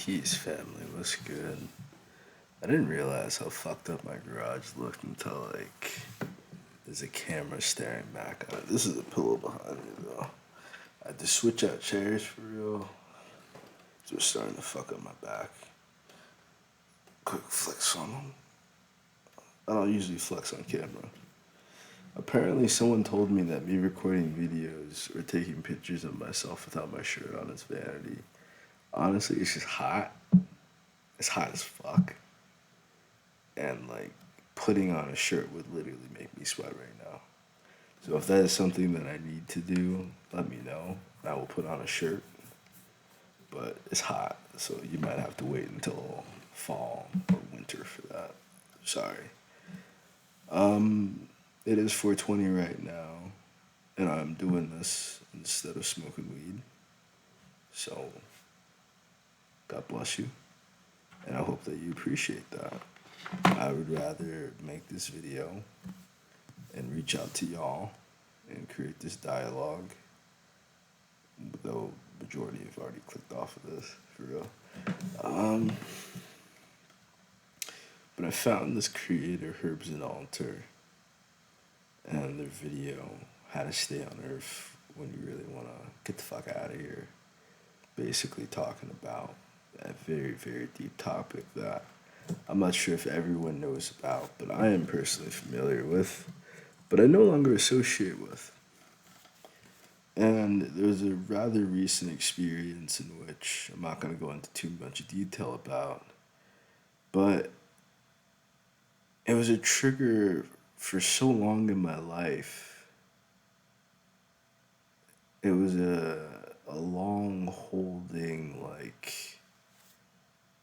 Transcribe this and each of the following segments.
Peace, family. What's good? I didn't realize how fucked up my garage looked until, there's a camera staring back on it. This is a pillow behind me, though. I had to switch out chairs for real. So it's starting to fuck up my back. Quick flex on them. I don't usually flex on camera. Apparently, someone told me that me recording videos or taking pictures of myself without my shirt on is vanity. Honestly, it's just hot. It's hot as fuck. And putting on a shirt would literally make me sweat right now. So if that is something that I need to do, let me know. I will put on a shirt. But it's hot, so you might have to wait until fall or winter for that. Sorry. It is 4:20 right now, and I'm doing this instead of smoking weed. So God bless you, and I hope that you appreciate that. I would rather make this video and reach out to y'all and create this dialogue, though majority have already clicked off of this, for real. Um, but I found this creator, Herbs and Alter, and their video, How to Stay on Earth When You Really Want to Get the Fuck Out of Here, basically talking about a very, very deep topic that I'm not sure if everyone knows about, but I am personally familiar with, but I no longer associate with. And there was a rather recent experience in which I'm not going to go into too much detail about, but it was a trigger for so long in my life. It was a long holding,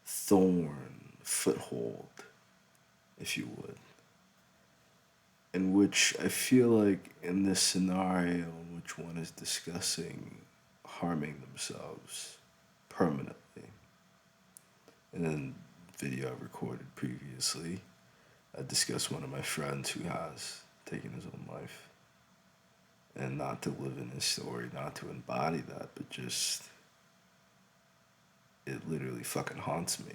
thorn, foothold, if you would, in which I feel like in this scenario in which one is discussing harming themselves permanently. And then video I recorded previously, I discussed one of my friends who has taken his own life. And not to live in his story, not to embody that, but just, it literally fucking haunts me.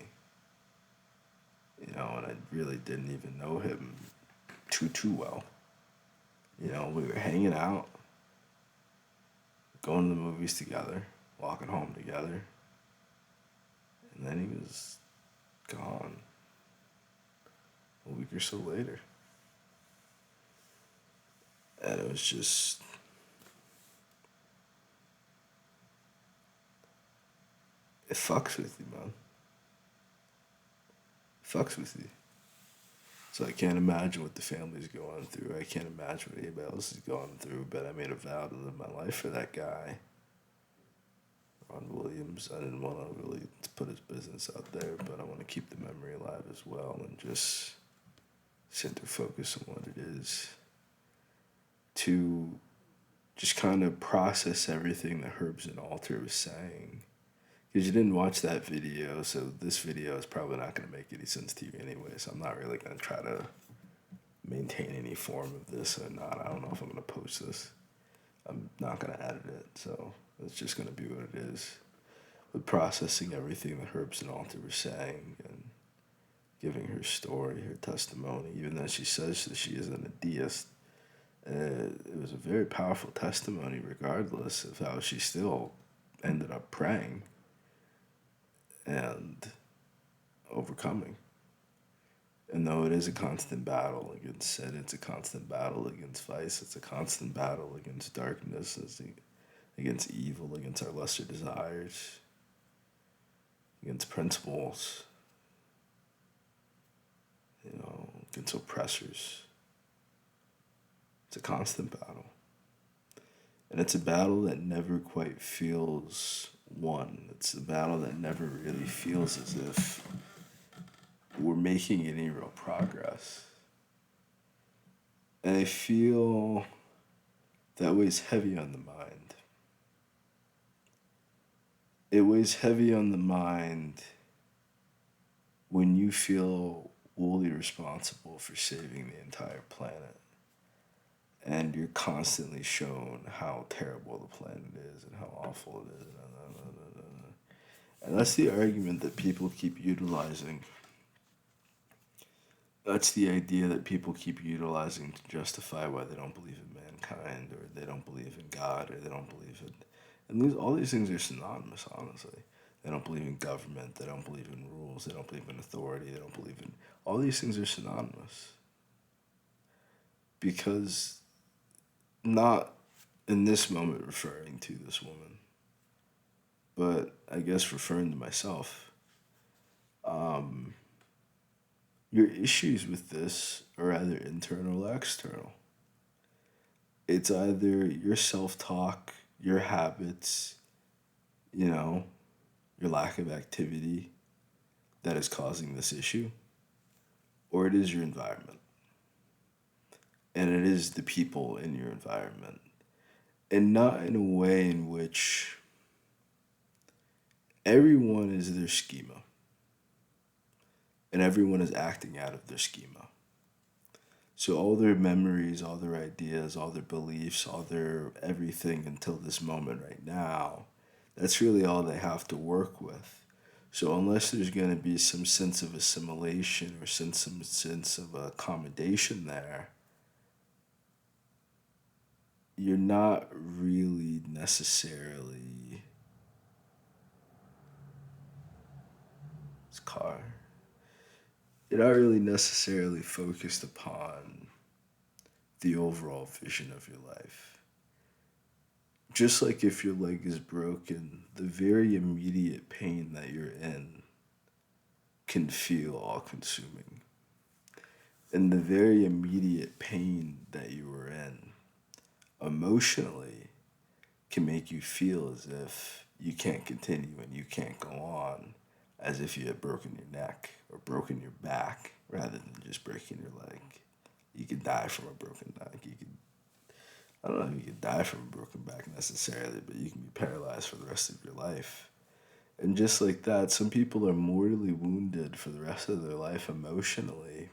And I really didn't even know him too well. We were hanging out, going to the movies together, walking home together, and then he was gone a week or so later. And it was just, it fucks with you, man. It fucks with you. So I can't imagine what the family's going through. I can't imagine what anybody else is going through, but I made a vow to live my life for that guy, Ron Williams. I didn't want to really put his business out there, but I want to keep the memory alive as well and just center focus on what it is to just kind of process everything that Herbs and Alter was saying. Because you didn't watch that video, so this video is probably not going to make any sense to you anyway, so I'm not really going to try to maintain any form of this or not. I don't know if I'm going to post this. I'm not going to edit it, so it's just going to be what it is. With processing everything that Herbs and Alter were saying and giving her story, her testimony, even though she says that she isn't a deist, it was a very powerful testimony regardless of how she still ended up praying and overcoming. And though it is a constant battle against sin, it's a constant battle against vice, it's a constant battle against darkness, against evil, against our lesser desires, against principles, against oppressors. It's a constant battle. And it's a battle that never quite feels won. It's a battle that never really feels as if we're making any real progress. And I feel that weighs heavy on the mind. It weighs heavy on the mind when you feel wholly responsible for saving the entire planet. And you're constantly shown how terrible the planet is and how awful it is. And that's the argument that people keep utilizing. That's the idea that people keep utilizing to justify why they don't believe in mankind, or they don't believe in God, or they don't believe in. And all these things are synonymous, honestly. They don't believe in government. They don't believe in rules. They don't believe in authority. They don't believe in. All these things are synonymous. Because, not in this moment referring to this woman, but I guess referring to myself. Um, your issues with this are either internal or external. It's either your self talk, your habits, you know, your lack of activity that is causing this issue, or it is your environment. And it is the people in your environment. And not in a way in which everyone is their schema and everyone is acting out of their schema. So all their memories, all their ideas, all their beliefs, all their everything until this moment right now, that's really all they have to work with. So unless there's going to be some sense of assimilation or some sense of accommodation there, you're not really necessarily this car. You're not really necessarily focused upon the overall vision of your life. Just like if your leg is broken, the very immediate pain that you're in can feel all consuming. And the very immediate pain that you were in emotionally can make you feel as if you can't continue and you can't go on, as if you had broken your neck or broken your back rather than just breaking your leg. You could die from a broken neck. I don't know if you could die from a broken back necessarily, but you can be paralyzed for the rest of your life. And just like that, some people are mortally wounded for the rest of their life emotionally.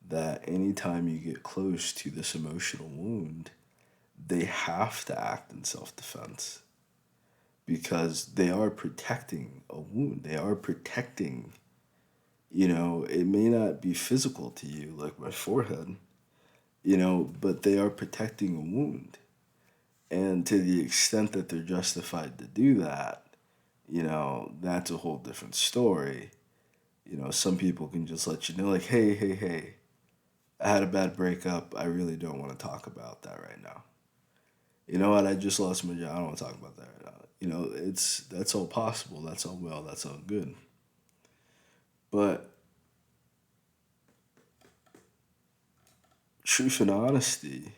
That anytime you get close to this emotional wound, they have to act in self defense because they are protecting a wound. They are protecting, it may not be physical to you, like my forehead, but they are protecting a wound. And to the extent that they're justified to do that, that's a whole different story. Some people can just let you know, like, hey, hey, hey, I had a bad breakup. I really don't want to talk about that right now. You know what? I just lost my job. I don't want to talk about that right now. That's all possible. That's all well. That's all good. But truth and honesty,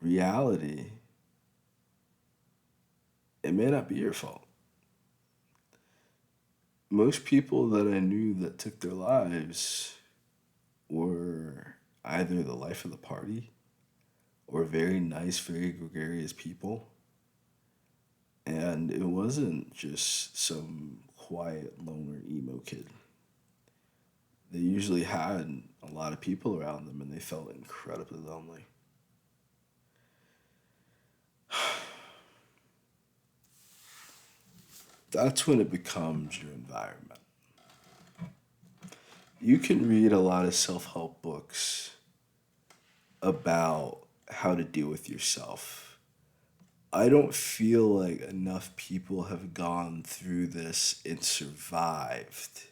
reality, it may not be your fault. Most people that I knew that took their lives were either the life of the party or very nice, very gregarious people. And it wasn't just some quiet, loner, emo kid. They usually had a lot of people around them and they felt incredibly lonely. That's when it becomes your environment. You can read a lot of self help books about how to deal with yourself. I don't feel like enough people have gone through this and survived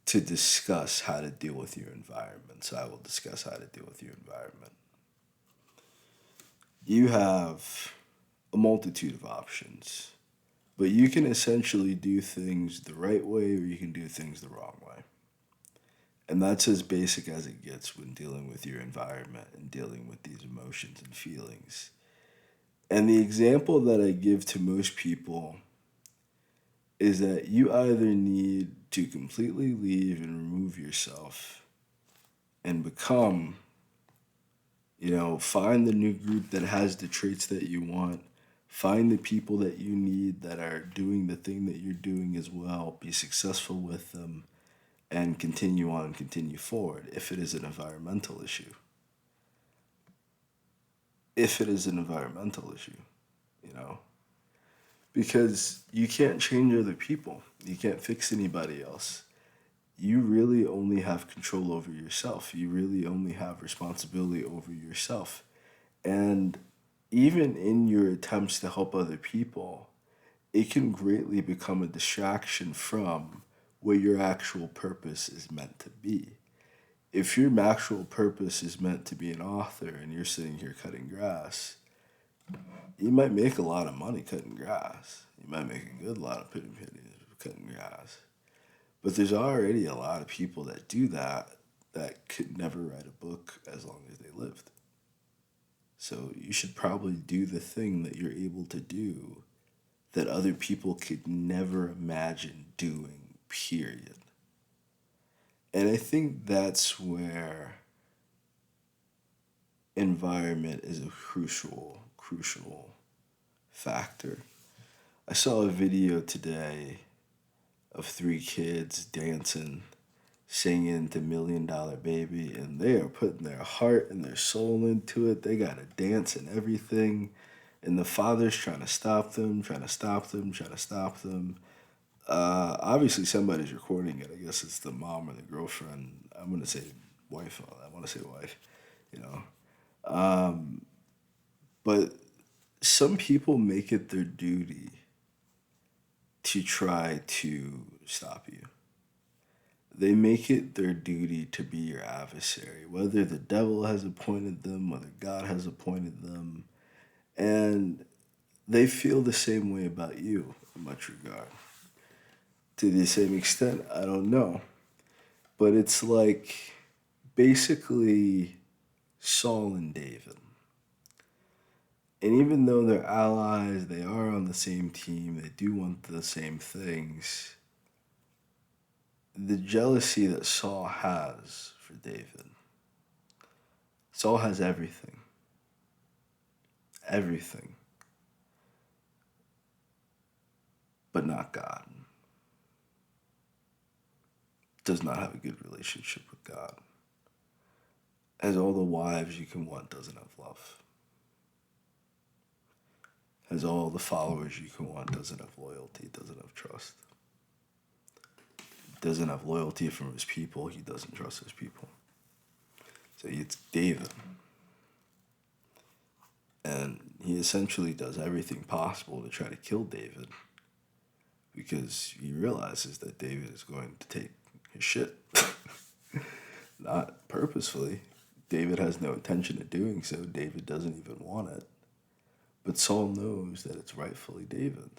to discuss how to deal with your environment. So I will discuss how to deal with your environment. You have a multitude of options, but you can essentially do things the right way or you can do things the wrong way. And that's as basic as it gets when dealing with your environment and dealing with these emotions and feelings. And the example that I give to most people is that you either need to completely leave and remove yourself and become, find the new group that has the traits that you want, find the people that you need that are doing the thing that you're doing as well, be successful with them, and continue on and continue forward if it is an environmental issue. If it is an environmental issue, you know? because you can't change other people. You can't fix anybody else. You really only have control over yourself. You really only have responsibility over yourself. And even in your attempts to help other people, it can greatly become a distraction from what your actual purpose is meant to be. If your actual purpose is meant to be an author and you're sitting here cutting grass, you might make a lot of money cutting grass. You might make a good lot of pennies cutting grass. But there's already a lot of people that do that that could never write a book as long as they lived. So you should probably do the thing that you're able to do that other people could never imagine doing, period. And I think that's where environment is a crucial factor. I saw a video today of three kids dancing, singing to $1 Million Baby, and they are putting their heart and their soul into it. They got to dance and everything. And the father's trying to stop them, trying to stop them, trying to stop them. Obviously, somebody's recording it. I guess it's the mom or the girlfriend. I'm going to say wife. I want to say wife, you know. But some people make it their duty to try to stop you. They make it their duty to be your adversary, whether the devil has appointed them, whether God has appointed them. And they feel the same way about you in much regard. To the same extent, I don't know. But it's like basically Saul and David. And even though they're allies, they are on the same team, they do want the same things. The jealousy that Saul has for David, Saul has everything. Everything. But not God. Does not have a good relationship with God. Has all the wives you can want, doesn't have love. Has all the followers you can want, doesn't have loyalty, doesn't have trust. Doesn't have loyalty from his people, he doesn't trust his people. So it's David. And he essentially does everything possible to try to kill David because he realizes that David is going to take his shit. Not purposefully. David has no intention of doing so. David doesn't even want it. But Saul knows that it's rightfully David.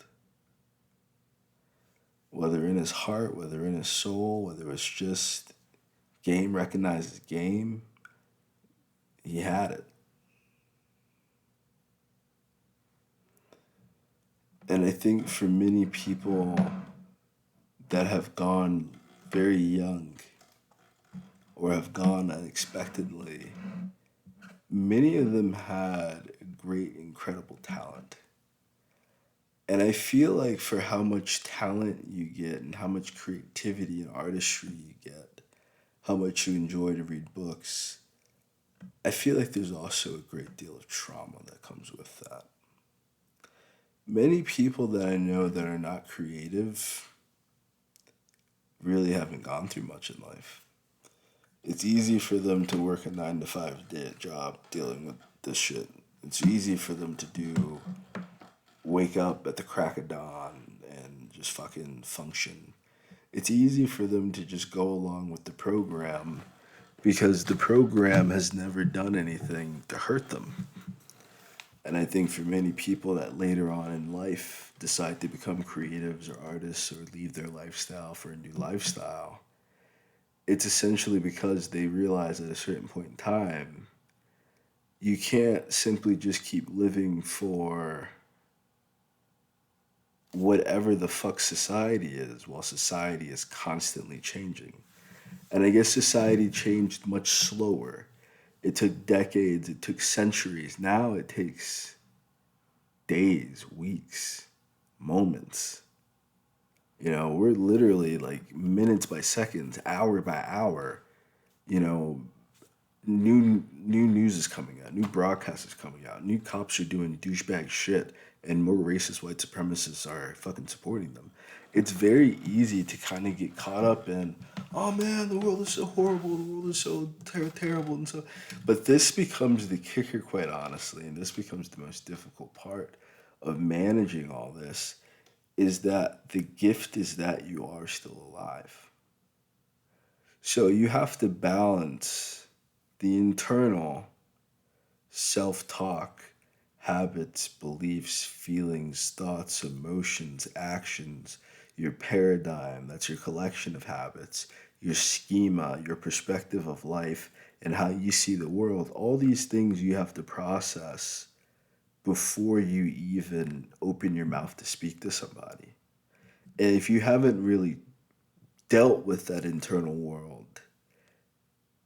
Whether in his heart, whether in his soul, whether it's just game recognizes game, he had it. And I think for many people that have gone very young or have gone unexpectedly, many of them had great, incredible talent. And I feel like for how much talent you get and how much creativity and artistry you get, how much you enjoy to read books, I feel like there's also a great deal of trauma that comes with that. Many people that I know that are not creative really haven't gone through much in life. It's easy for them to work a 9 to 5 day job dealing with this shit. It's easy for them to wake up at the crack of dawn and just fucking function. It's easy for them to just go along with the program because the program has never done anything to hurt them. And I think for many people that later on in life decide to become creatives or artists or leave their lifestyle for a new lifestyle, it's essentially because they realize at a certain point in time, you can't simply just keep living for whatever the fuck society is while society is constantly changing. And I guess society changed much slower. It took decades, it took centuries. Now it takes days, weeks, moments. You know, we're literally like minutes by seconds, hour by hour, you know, new news is coming out, new broadcast is coming out, new cops are doing douchebag shit and more racist white supremacists are fucking supporting them. It's very easy to kind of get caught up in, oh man, the world is so horrible, the world is so terrible, and so. But this becomes the kicker, quite honestly, and this becomes the most difficult part of managing all this, is that the gift is that you are still alive. So you have to balance the internal self talk, habits, beliefs, feelings, thoughts, emotions, actions, your paradigm, that's your collection of habits, your schema, your perspective of life, and how you see the world. All these things you have to process before you even open your mouth to speak to somebody. And if you haven't really dealt with that internal world,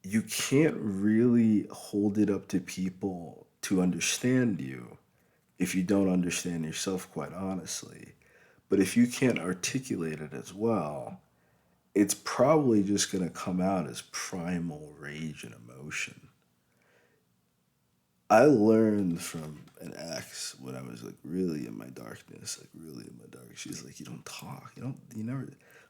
you can't really hold it up to people to understand you if you don't understand yourself, quite honestly. But if you can't articulate it as well, it's probably just going to come out as primal rage and emotion. I learned from an ex when I was like really in my darkness, like really in my dark. She's like, you don't talk, you never,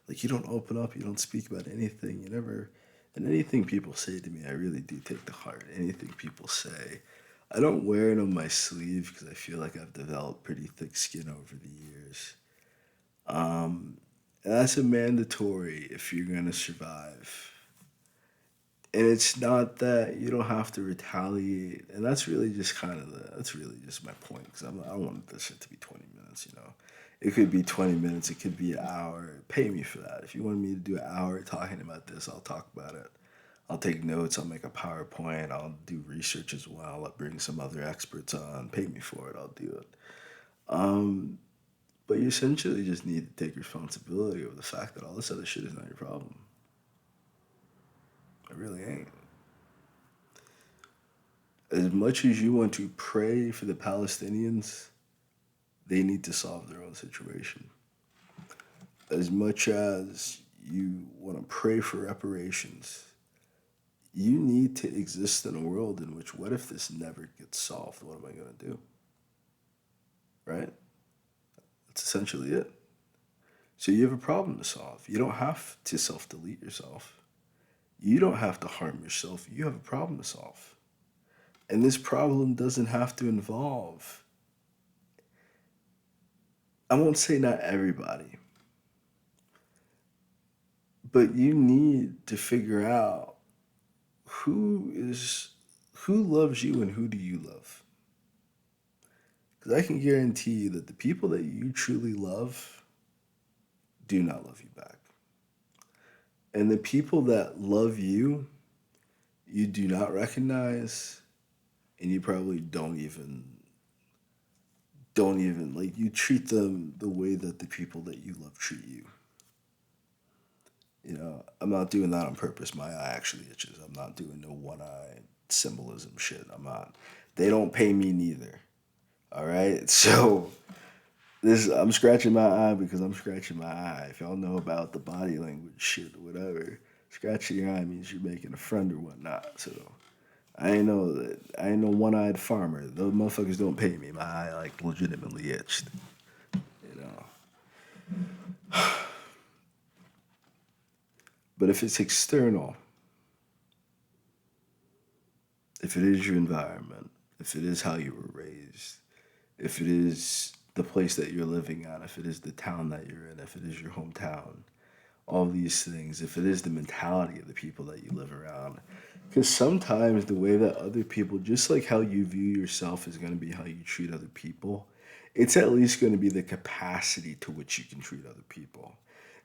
like you don't open up, you don't speak about anything, you never, and anything people say to me, I really do take to heart. Anything people say, I don't wear it on my sleeve because I feel like I've developed pretty thick skin over the years. Um, and that's a mandatory if you're gonna survive. And it's not that you don't have to retaliate, and that's really just that's really just my point, because I don't want this shit to be 20 minutes. It could be 20 minutes, it could be an hour. Pay me for that. If you want me to do an hour talking about this, I'll talk about it. I'll take notes, I'll make a PowerPoint, I'll do research as well, I'll bring some other experts on. Pay me for it, I'll do it. um but you essentially just need to take responsibility over the fact that all this other shit is not your problem. It really ain't. As much as you want to pray for the Palestinians, they need to solve their own situation. As much as you want to pray for reparations, you need to exist in a world in which, what if this never gets solved? What am I going to do? Right? That's essentially it. So you have a problem to solve. You don't have to self delete yourself, you don't have to harm yourself. You have a problem to solve. And this problem doesn't have to involve, I won't say not everybody, but you need to figure out who is who loves you and who do you love. Because I can guarantee you that the people that you truly love do not love you back. And the people that love you, you do not recognize, and you probably don't even like, you treat them the way that the people that you love treat you. I'm not doing that on purpose. My eye actually itches. I'm not doing no one eye symbolism shit. I'm not. They don't pay me neither. All right. So this, I'm scratching my eye because I'm scratching my eye. If y'all know about the body language shit or whatever, scratching your eye means you're making a friend or whatnot. So I ain't no one-eyed farmer. Those motherfuckers don't pay me. My eye like legitimately itched. You know. But if it's external, if it is your environment, if it is how you were raised, if it is the place that you're living at, if it is the town that you're in, if it is your hometown, all these things, if it is the mentality of the people that you live around. Because sometimes the way that other people, just like how you view yourself is going to be how you treat other people, it's at least going to be the capacity to which you can treat other people.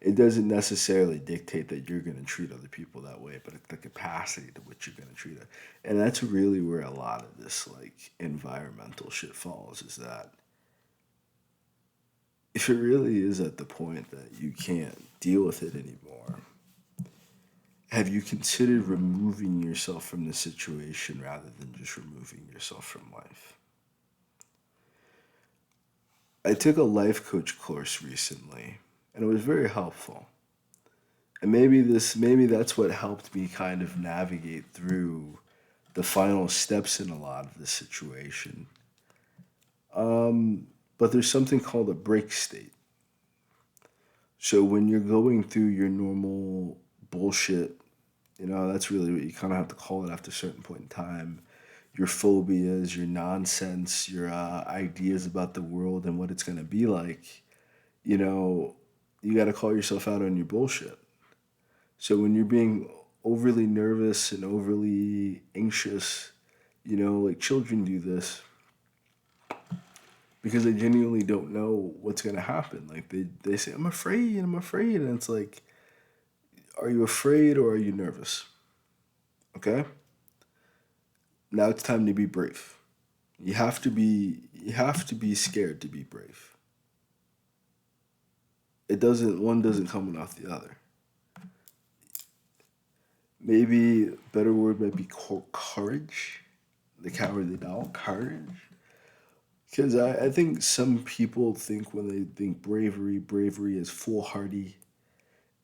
It doesn't necessarily dictate that you're going to treat other people that way, but it's the capacity to which you're going to treat it. And that's really where a lot of this like environmental shit falls, is that if it really is at the point that you can't deal with it anymore, have you considered removing yourself from the situation rather than just removing yourself from life? I took a life coach course recently, and it was very helpful. And maybe that's what helped me kind of navigate through the final steps in a lot of this situation. But there's something called a break state. So when you're going through your normal bullshit, that's really what you kind of have to call it after a certain point in time. Your phobias, your nonsense, your ideas about the world and what it's going to be like, you know, you got to call yourself out on your bullshit. So when you're being overly nervous and overly anxious, like children do this because they genuinely don't know what's going to happen. Like they say, I'm afraid. And it's like, are you afraid or are you nervous? Okay? Now it's time to be brave. You have to be scared to be brave. One doesn't come without the other. Maybe a better word might be courage. The cowardly dog, courage. Because I think some people think when they think bravery is foolhardy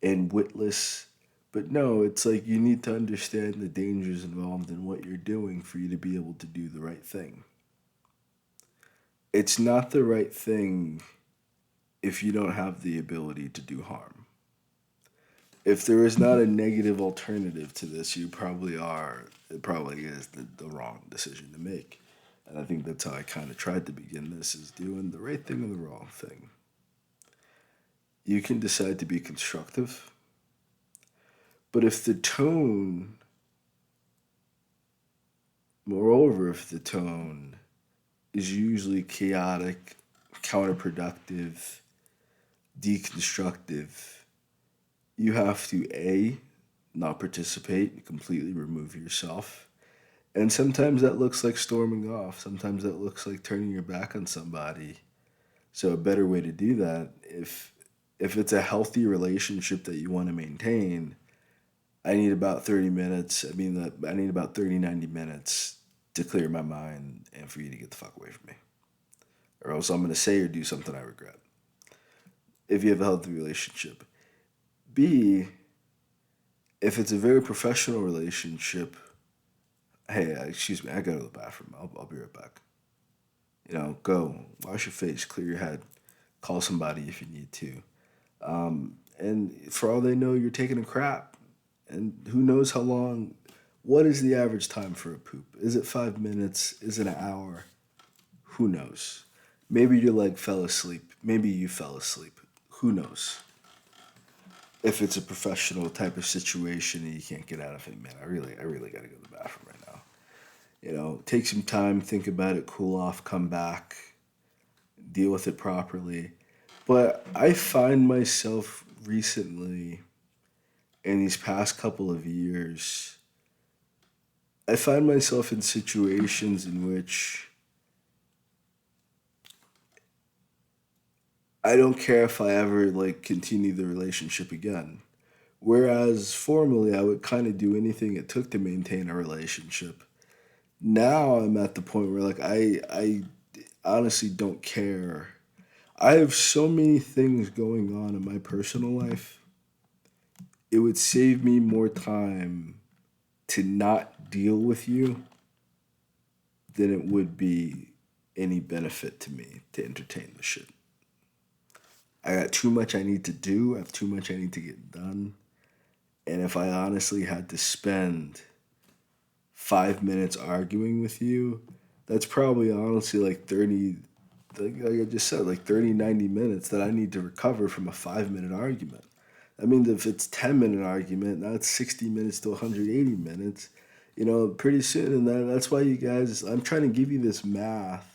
and witless. But no, it's like you need to understand the dangers involved in what you're doing for you to be able to do the right thing. It's not the right thing if you don't have the ability to do harm. If there is not a negative alternative to this, it probably is the wrong decision to make. And I think that's how I kind of tried to begin this is doing the right thing and the wrong thing. You can decide to be constructive, but if the tone is usually chaotic, counterproductive, deconstructive, you have to A, not participate, completely remove yourself. And sometimes that looks like storming off. Sometimes that looks like turning your back on somebody. So a better way to do that, if it's a healthy relationship that you want to maintain, I need about 30 minutes. I need about 30, 90 minutes to clear my mind and for you to get the fuck away from me. Or else I'm going to say or do something I regret. If you have a healthy relationship. B, if it's a very professional relationship, hey, excuse me, I go to the bathroom. I'll be right back. Go, wash your face, clear your head, call somebody if you need to. And for all they know, you're taking a crap. And who knows how long, what is the average time for a poop? Is it 5 minutes? Is it an hour? Who knows? Maybe your leg fell asleep. Maybe you fell asleep. Who knows? If it's a professional type of situation and you can't get out of it, man, I really got to go to the bathroom right now. Take some time, think about it, cool off, come back, deal with it properly. But I find myself recently, in these past couple of years, I find myself in situations in which I don't care if I ever continue the relationship again. Whereas formerly I would kind of do anything it took to maintain a relationship. Now I'm at the point where I honestly don't care. I have so many things going on in my personal life. It would save me more time to not deal with you than it would be any benefit to me to entertain the shit. I got too much I need to do. I have too much I need to get done. And if I honestly had to spend 5 minutes arguing with you, that's probably honestly like 30, like I just said, like 30, 90 minutes that I need to recover from a 5 minute argument. That means if it's 10-minute argument, now it's 60 minutes to 180 minutes. Pretty soon, and that's why you guys, I'm trying to give you this math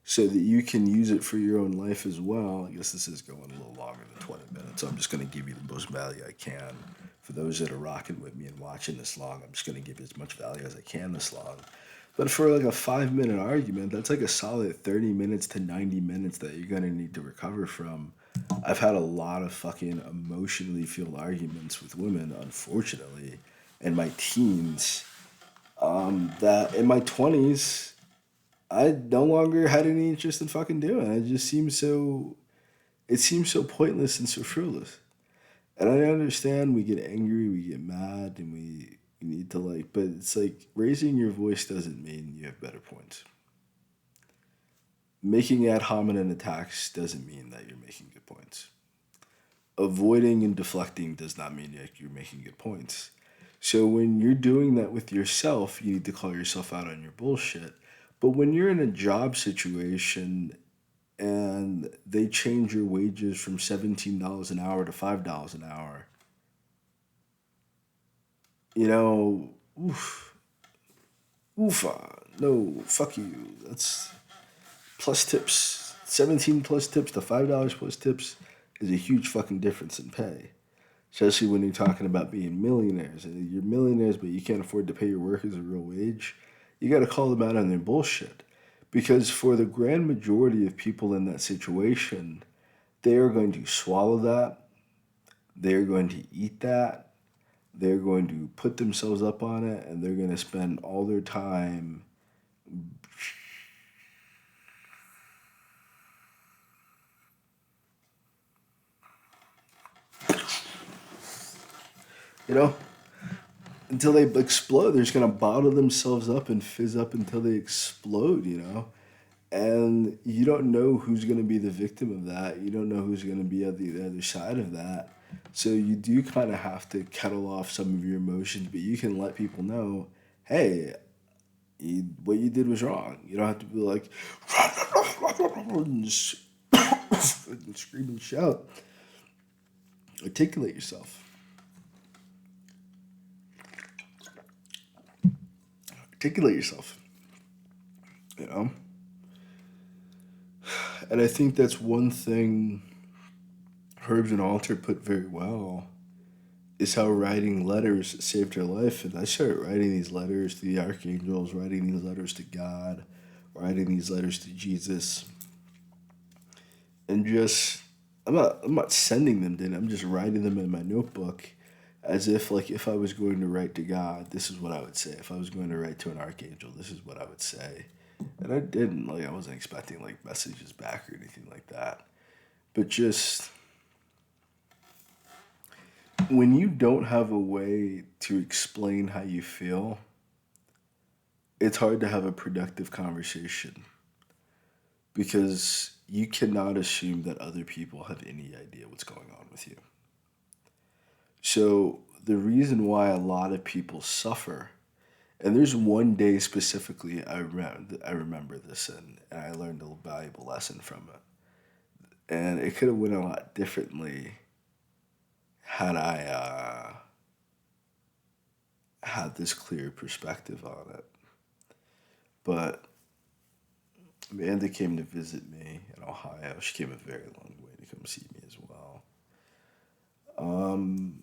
so that you can use it for your own life as well. I guess this is going a little longer than 20 minutes. So I'm just going to give you the most value I can. For those that are rocking with me and watching this long, I'm just going to give you as much value as I can this long. But for like a 5 minute argument, that's like a solid 30 minutes to 90 minutes that you're going to need to recover from. I've had a lot of fucking emotionally fueled arguments with women, unfortunately, in my teens. That in my 20s, I no longer had any interest in fucking doing. It seems so pointless and so frivolous. And I understand we get angry, we get mad, and we need to but it's like raising your voice doesn't mean you have better points. Making ad hominem attacks doesn't mean that you're making good points. Avoiding and deflecting does not mean that you're making good points. So when you're doing that with yourself, you need to call yourself out on your bullshit. But when you're in a job situation and they change your wages from $17 an hour to $5 an hour, you know, oof, no, fuck you. That's plus tips. 17 plus tips to $5 plus tips is a huge fucking difference in pay. Especially when you're talking about being millionaires. You're millionaires, but you can't afford to pay your workers a real wage. You got to call them out on their bullshit. Because for the grand majority of people in that situation, they are going to swallow that. They're going to eat that. They're going to put themselves up on it, and they're going to spend all their time. You know, until they explode. They're just gonna bottle themselves up and fizz up until they explode, you know? And you don't know who's gonna be the victim of that. You don't know who's gonna be at the other side of that. So you do kind of have to kettle off some of your emotions, but you can let people know, hey, what you did was wrong. You don't have to be like, and scream and shout. Articulate yourself. Articulate yourself. You know? And I think that's one thing Herbs and Alter put very well is how writing letters saved her life. And I started writing these letters to the archangels, writing these letters to God, writing these letters to Jesus, and just I'm not sending them to him. I'm just writing them in my notebook as if like if I was going to write to God, this is what I would say. If I was going to write to an archangel, this is what I would say. And I didn't like I wasn't expecting like messages back or anything like that. But just when you don't have a way to explain how you feel, it's hard to have a productive conversation because you cannot assume that other people have any idea what's going on with you. So, the reason why a lot of people suffer, and there's one day specifically I remember this and I learned a valuable lesson from it. And it could have went a lot differently had I had this clear perspective on it. But Amanda came to visit me in Ohio. She came a very long way to come see me as well. Um,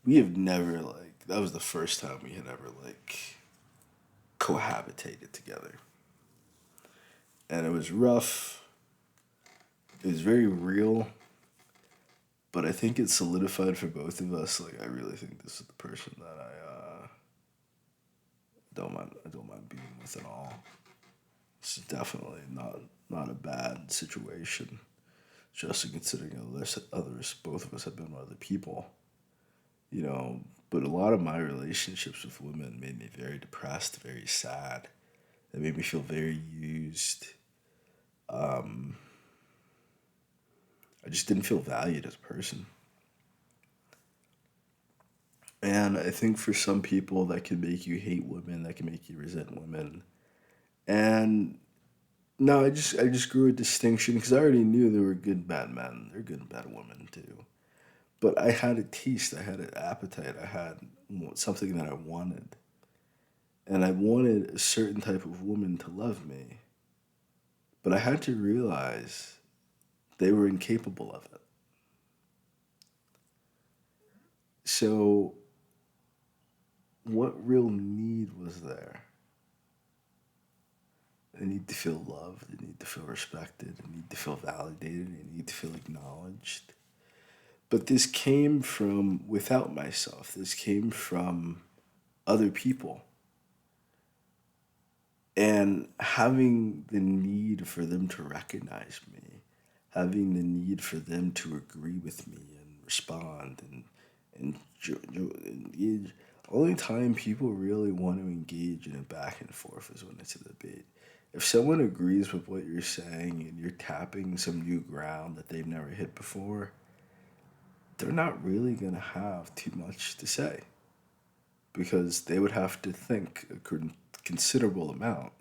we have never like that was the first time we had ever like cohabitated together, and it was rough. It was very real, but I think it solidified for both of us. Like I really think this is the person that I don't mind being with at all. This is definitely not a bad situation. Just considering others, both of us have been with other people, you know. But a lot of my relationships with women made me very depressed, very sad. It made me feel very used. Um, I just didn't feel valued as a person. And I think for some people that can make you hate women, that can make you resent women. And no, I just grew a distinction because I already knew there were good and bad men. There are good and bad women too. But I had a taste, I had an appetite, I had something that I wanted. And I wanted a certain type of woman to love me. But I had to realize they were incapable of it. So, what real need was there? They need to feel loved, they need to feel respected, they need to feel validated, they need to feel acknowledged. But this came from without myself, this came from other people. And having the need for them to recognize me, having the need for them to agree with me and respond and engage. Only time people really want to engage in a back and forth is when it's a debate. If someone agrees with what you're saying and you're tapping some new ground that they've never hit before, they're not really going to have too much to say because they would have to think a considerable amount.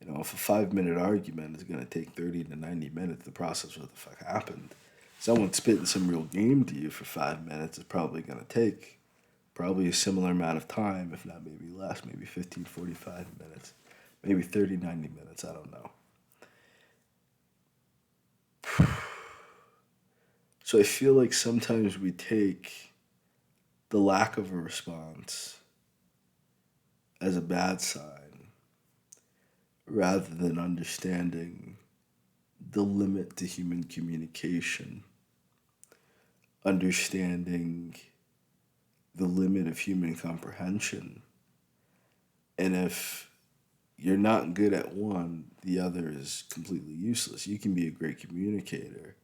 You know, if a 5 minute argument is going to take 30 to 90 minutes to process what the fuck happened, someone spitting some real game to you for 5 minutes is probably going to take probably a similar amount of time, if not maybe less, maybe 15, 45 minutes, maybe 30, 90 minutes, I don't know. So I feel like sometimes we take the lack of a response as a bad sign rather than understanding the limit to human communication, understanding the limit of human comprehension. And if you're not good at one, the other is completely useless. You can be a great communicator,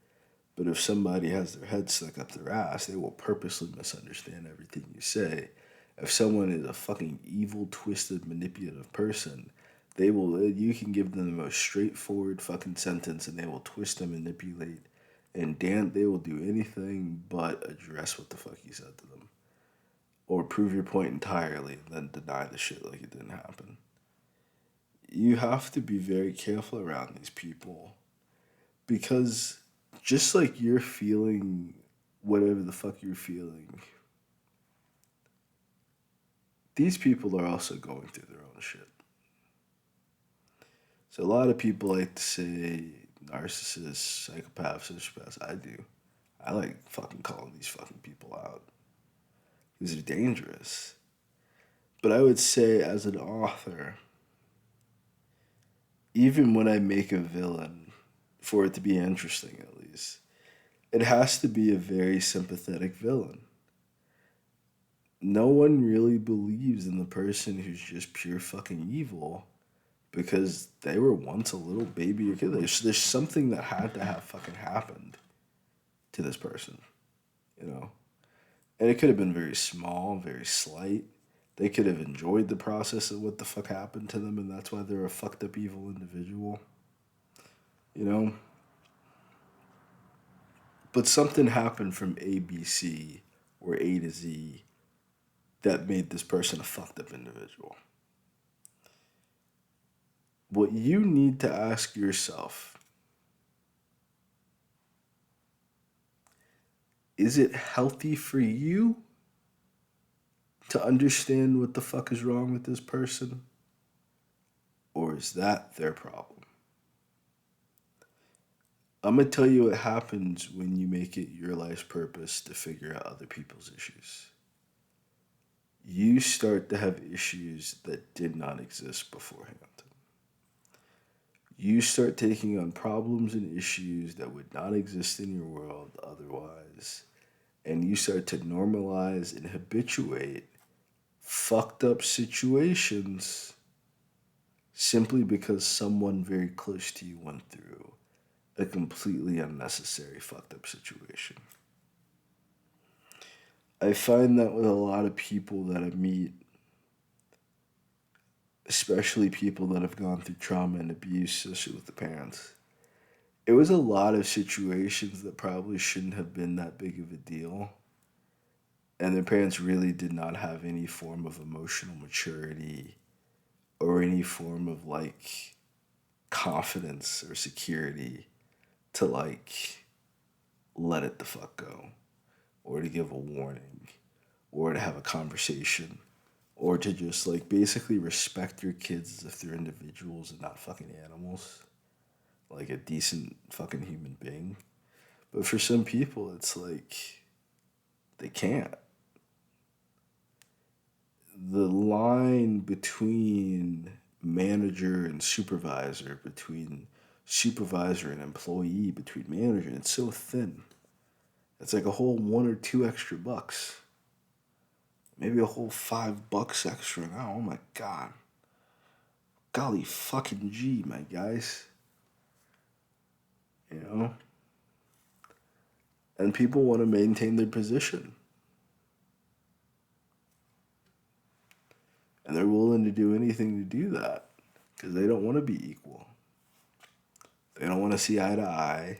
but if somebody has their head stuck up their ass, they will purposely misunderstand everything you say. If someone is a fucking evil, twisted, manipulative person, they will. You can give them the most straightforward fucking sentence, and they will twist and manipulate, and damn, they will do anything but address what the fuck you said to them, or prove your point entirely, and then deny the shit like it didn't happen. You have to be very careful around these people because just like you're feeling whatever the fuck you're feeling, these people are also going through their own shit. So a lot of people like to say narcissists, psychopaths, sociopaths. I do. I like fucking calling these fucking people out because they're dangerous. But I would say, as an author, even when I make a villain, for it to be interesting at least, it has to be a very sympathetic villain. No one really believes in the person who's just pure fucking evil because they were once a little baby or kid. There's something that had to have fucking happened to this person, you know? And it could have been very small, very slight. They could have enjoyed the process of what the fuck happened to them, and that's why they're a fucked up evil individual, you know? But something happened from ABC or A to Z that made this person a fucked up individual. What you need to ask yourself is it healthy for you to understand what the fuck is wrong with this person? Or is that their problem? I'm gonna tell you what happens when you make it your life's purpose to figure out other people's issues. You start to have issues that did not exist beforehand. You start taking on problems and issues that would not exist in your world otherwise. And you start to normalize and habituate fucked up situations simply because someone very close to you went through a completely unnecessary fucked up situation. I find that with a lot of people that I meet, especially people that have gone through trauma and abuse, especially with the parents. It was a lot of situations that probably shouldn't have been that big of a deal. And their parents really did not have any form of emotional maturity or any form of like confidence or security to like let it the fuck go or to give a warning or to have a conversation or to just like basically respect your kids as if they're individuals and not fucking animals, like a decent fucking human being. But for some people, it's like they can't. The line between manager and supervisor, between supervisor and employee, between manager, it's so thin. It's like a whole $1 or $2 extra. Maybe a whole $5 extra now. Oh my god. Golly fucking gee, my guys. You know? And people want to maintain their position. And they're willing to do anything to do that. because they don't want to be equal. They don't want to see eye to eye.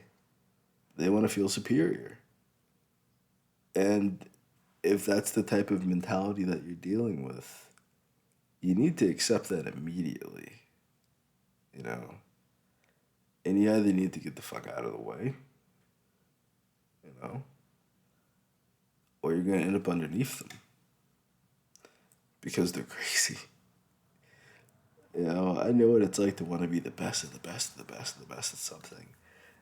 They want to feel superior. And if that's the type of mentality that you're dealing with, you need to accept that immediately, you know? And you either need to get the fuck out of the way, you know, or you're going to end up underneath them because they're crazy. I know what it's like to want to be the best of the best of the best of the best at something.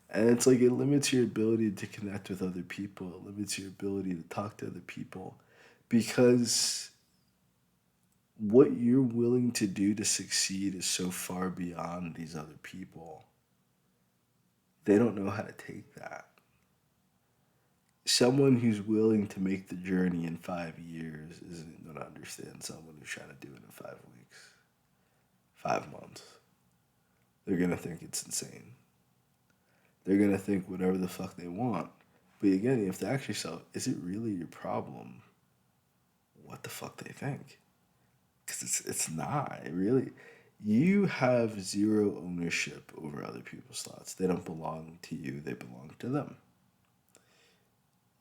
And it's like it limits your ability to connect with other people. It limits your ability to talk to other people because what you're willing to do to succeed is so far beyond these other people. They don't know how to take that. Someone who's willing to make the journey in 5 years isn't going to understand someone who's trying to do it in 5 weeks, 5 months. They're going to think it's insane. They're going to think whatever the fuck they want. But again, you have to ask yourself, is it really your problem what the fuck they think? Because it's not. It really, you have zero ownership over other people's thoughts. They don't belong to you, they belong to them.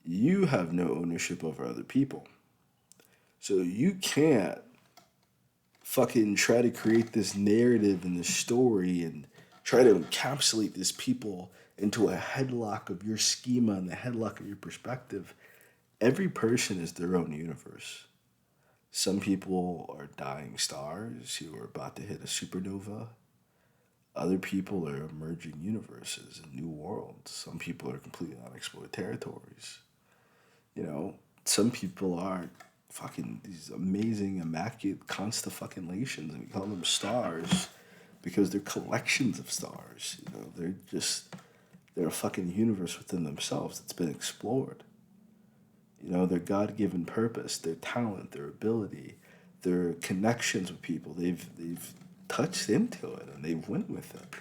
You have no ownership over other people. So you can't fucking try to create this narrative and this story and try to encapsulate these people into a headlock of your schema and the headlock of your perspective. Every person is their own universe. Some people are dying stars who are about to hit a supernova. Other people are emerging universes and new worlds. Some people are completely unexplored territories. Some people are fucking these amazing, immaculate constellations, and we call them stars because they're collections of stars. They're a fucking universe within themselves that's been explored. Their God-given purpose, their talent, their ability, their connections with people. They've touched into it and they've went with it.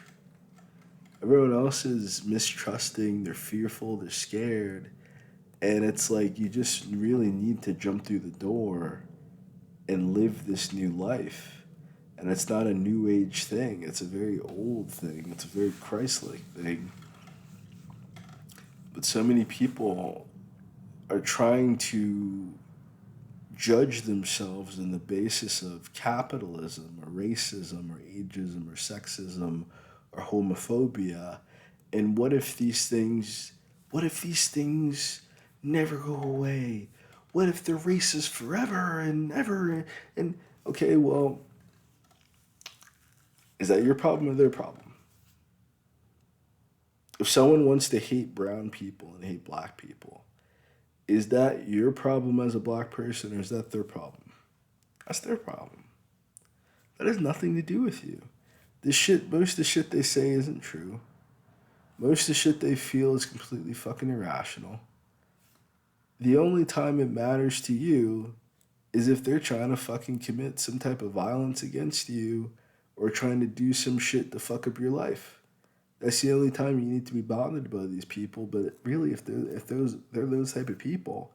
Everyone else is mistrusting, they're fearful, they're scared. And it's like you just really need to jump through the door and live this new life. And it's not a new age thing, it's a very old thing, it's a very Christ-like thing. But so many people are trying to judge themselves on the basis of capitalism or racism or ageism or sexism or homophobia. And what if these things never go away? What if they're racist forever and ever? And okay, well, is that your problem or their problem? If someone wants to hate brown people and hate black people, is that your problem as a black person or is that their problem? That's their problem. That has nothing to do with you. Most of the shit they say isn't true. Most of the shit they feel is completely fucking irrational. The only time it matters to you is if they're trying to fucking commit some type of violence against you or trying to do some shit to fuck up your life. That's the only time you need to be bothered by these people. But really, if they're those type of people,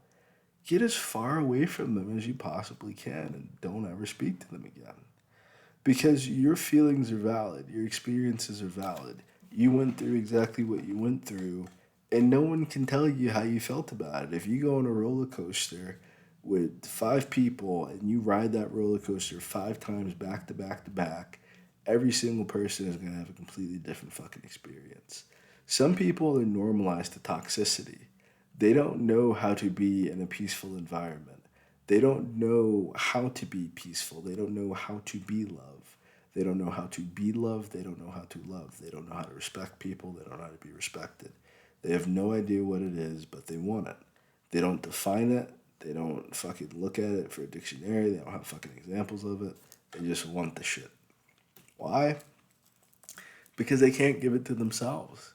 get as far away from them as you possibly can and don't ever speak to them again. Because your feelings are valid, your experiences are valid. You went through exactly what you went through, and no one can tell you how you felt about it. If you go on a roller coaster with 5 people and you ride that roller coaster 5 times back to back to back, every single person is going to have a completely different fucking experience. Some people are normalized to toxicity. They don't know how to be in a peaceful environment. They don't know how to be peaceful. They don't know how to be love. They don't know how to be loved. They don't know how to love. They don't know how to respect people. They don't know how to be respected. They have no idea what it is, but they want it. They don't define it. They don't fucking look at it for a dictionary. They don't have fucking examples of it. They just want the shit. Why? Because they can't give it to themselves.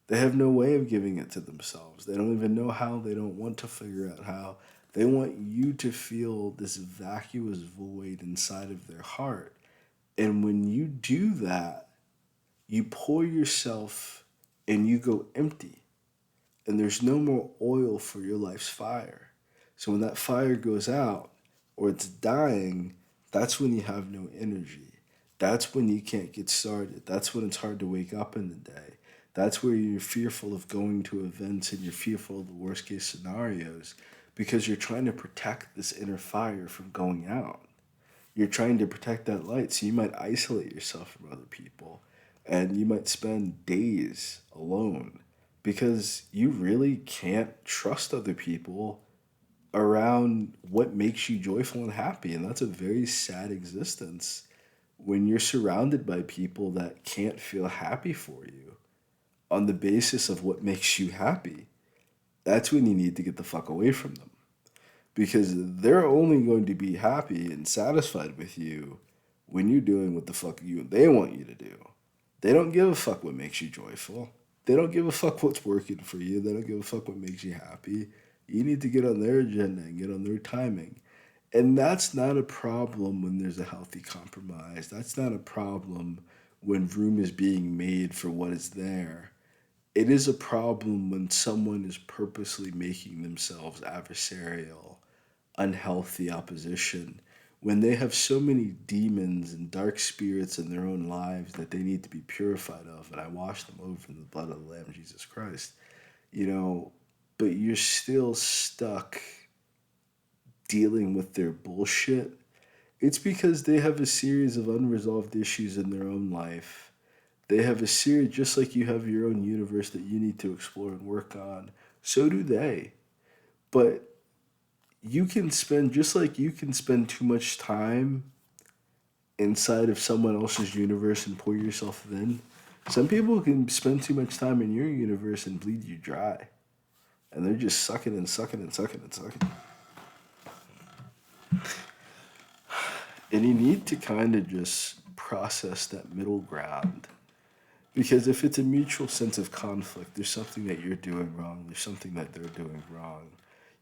They have no way of giving it to themselves. They don't even know how. They don't want to figure out how. They want you to feel this vacuous void inside of their heart. And when you do that, you pour yourself and you go empty. And there's no more oil for your life's fire. So when that fire goes out or it's dying, that's when you have no energy. That's when you can't get started. That's when it's hard to wake up in the day. That's where you're fearful of going to events and you're fearful of the worst case scenarios because you're trying to protect this inner fire from going out. You're trying to protect that light, so you might isolate yourself from other people and you might spend days alone because you really can't trust other people around what makes you joyful and happy. And that's a very sad existence when you're surrounded by people that can't feel happy for you on the basis of what makes you happy. That's when you need to get the fuck away from them because they're only going to be happy and satisfied with you when you're doing what the fuck they want you to do. They don't give a fuck what makes you joyful. They don't give a fuck what's working for you. They don't give a fuck what makes you happy. You need to get on their agenda and get on their timing. And that's not a problem when there's a healthy compromise. That's not a problem when room is being made for what is there. It is a problem when someone is purposely making themselves adversarial, unhealthy opposition, when they have so many demons and dark spirits in their own lives that they need to be purified of, and I wash them over in the blood of the Lamb, Jesus Christ, you know, but you're still stuck dealing with their bullshit. It's because they have a series of unresolved issues in their own life. They have a series, just like you have your own universe that you need to explore and work on. So do they. But you can spend, just like you can spend too much time inside of someone else's universe and pour yourself in, some people can spend too much time in your universe and bleed you dry. And they're just sucking and sucking and sucking and sucking. And you need to kind of just process that middle ground. Because if it's a mutual sense of conflict, there's something that you're doing wrong, there's something that they're doing wrong.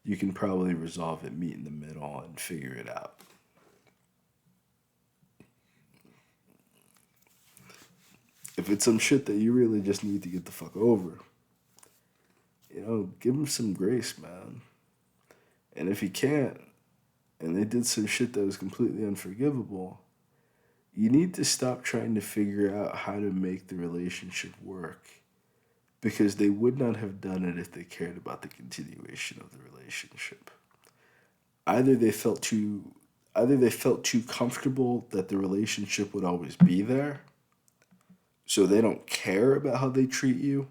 You can probably resolve it, meet in the middle, and figure it out. If it's some shit that you really just need to get the fuck over, give them some grace, man. And if you can't, and they did some shit that was completely unforgivable, you need to stop trying to figure out how to make the relationship work because they would not have done it if they cared about the continuation of the relationship. Either they felt too either they felt too comfortable that the relationship would always be there, so they don't care about how they treat you,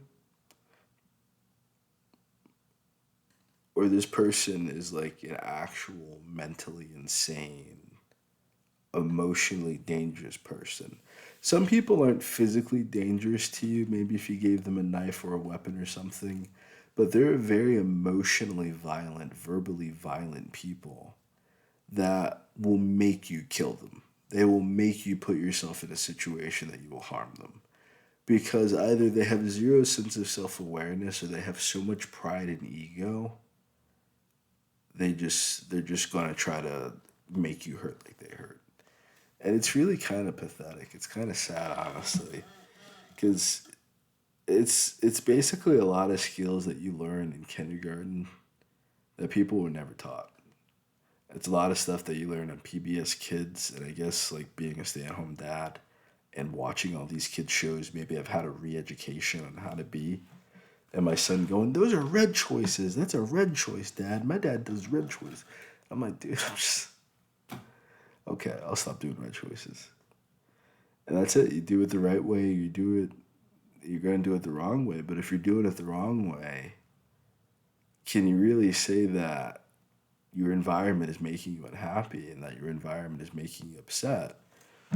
or this person is like an actual mentally insane, emotionally dangerous person. Some people aren't physically dangerous to you, maybe if you gave them a knife or a weapon or something, but they're very emotionally violent, verbally violent people that will make you kill them. They will make you put yourself in a situation that you will harm them. Because either they have zero sense of self awareness or they have so much pride and ego, they're just gonna try to make you hurt like they hurt. And it's really kind of pathetic. It's kind of sad, honestly, because it's basically a lot of skills that you learn in kindergarten that people were never taught. It's a lot of stuff that you learn on PBS Kids, and I guess like being a stay-at-home dad and watching all these kids shows, maybe I've had a re-education on how to be. And my son going, "Those are red choices. That's a red choice, Dad. My dad does red choice." I'm like, dude, I'm just okay. I'll stop doing red choices. And that's it. You do it the right way. You do it. You're gonna do it the wrong way. But if you're doing it the wrong way, can you really say that your environment is making you unhappy and that your environment is making you upset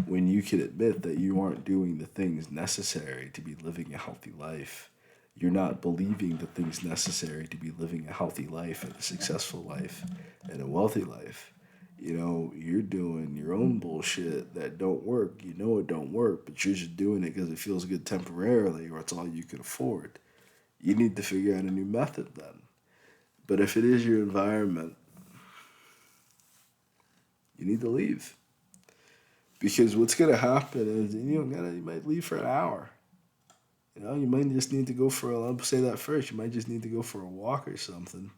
when you can admit that you aren't doing the things necessary to be living a healthy life? You're not believing the things necessary to be living a healthy life and a successful life and a wealthy life. You're doing your own bullshit that don't work. You know it don't work, but you're just doing it because it feels good temporarily or it's all you can afford. You need to figure out a new method then. But if it is your environment, you need to leave. Because what's gonna happen is you might leave for an hour. You might just need to go for I'll say that first. You might just need to go for a walk or something.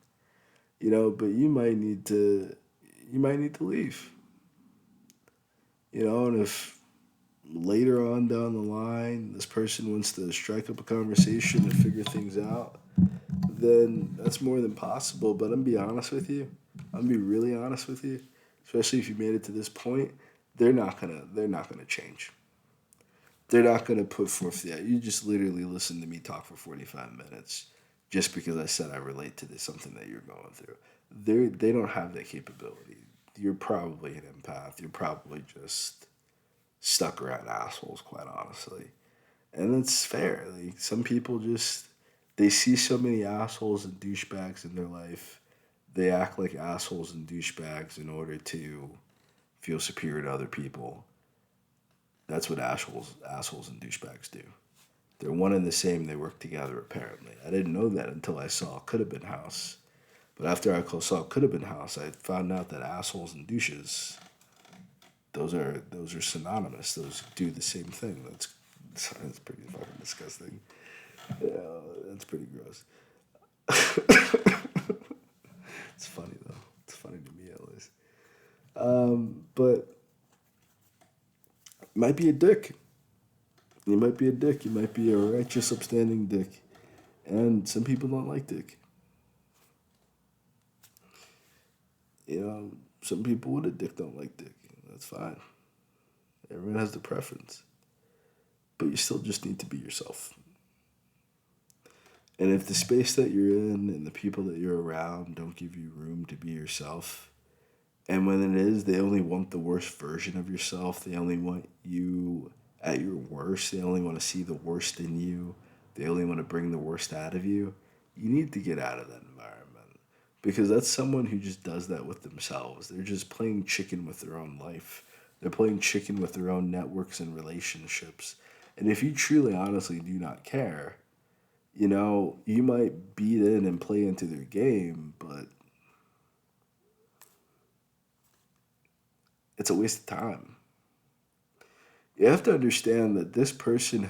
But you might need to leave. And if later on down the line, this person wants to strike up a conversation and figure things out, then that's more than possible. But I'm gonna be honest with you. I'm gonna be really honest with you. Especially if you made it to this point, they're not gonna change. They're not gonna put forth that. You just literally listen to me talk for 45 minutes just because I said I relate to this something that you're going through. They don't have that capability. You're probably an empath. You're probably just stuck around assholes, quite honestly. And it's fair. Like some people just they see so many assholes and douchebags in their life. They act like assholes and douchebags in order to feel superior to other people. That's what assholes and douchebags do. They're one and the same. They work together apparently. I didn't know that until I saw Could Have Been House. But after I saw Could Have Been House, I found out that assholes and douches, those are synonymous. Those do the same thing. That's pretty fucking disgusting. Yeah, that's pretty gross. It's funny though. It's funny to me at least. But might be a dick. You might be a dick. You might be a righteous, upstanding dick. And some people don't like dick. You know, some people with a dick don't like dick. That's fine. Everyone has their preference. But you still just need to be yourself. And if the space that you're in and the people that you're around don't give you room to be yourself, and when it is, they only want the worst version of yourself, they only want you at your worst, they only want to see the worst in you, they only want to bring the worst out of you, you need to get out of that environment. Because that's someone who just does that with themselves. They're just playing chicken with their own life. They're playing chicken with their own networks and relationships. And if you truly, honestly do not care, you might beat in and play into their game, but it's a waste of time. You have to understand that this person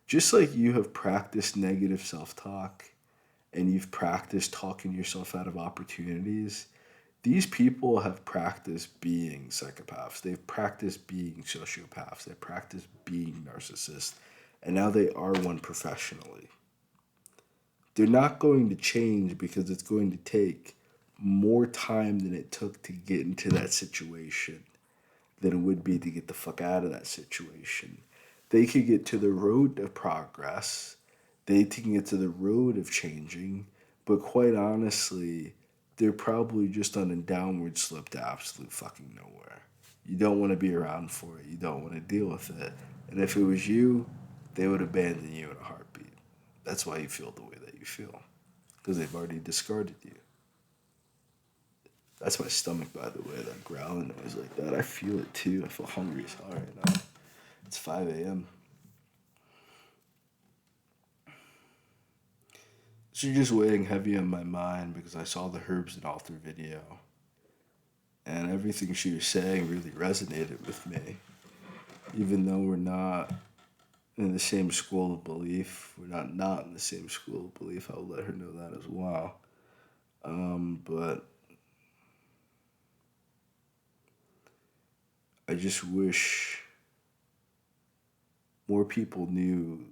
just like you have practiced negative self talk and you've practiced talking yourself out of opportunities, these people have practiced being psychopaths. They've practiced being sociopaths. They've practiced being narcissists. And now they are one professionally. They're not going to change because it's going to take more time than it took to get into that situation than it would be to get the fuck out of that situation. They could get to the road of progress, they can get to the road of changing, but quite honestly, they're probably just on a downward slope to absolute fucking nowhere. You don't want to be around for it. You don't want to deal with it. And if it was you, they would abandon you in a heartbeat. That's why you feel the way that you feel. Because they've already discarded you. That's my stomach, by the way, that growling noise like that. I feel it too. I feel hungry as hell right now. It's 5 a.m. She's just weighing heavy on my mind because I saw the Herbs and Alter video. And everything she was saying really resonated with me. Even though we're not in the same school of belief, we're not in the same school of belief, I'll let her know that as well. But I just wish more people knew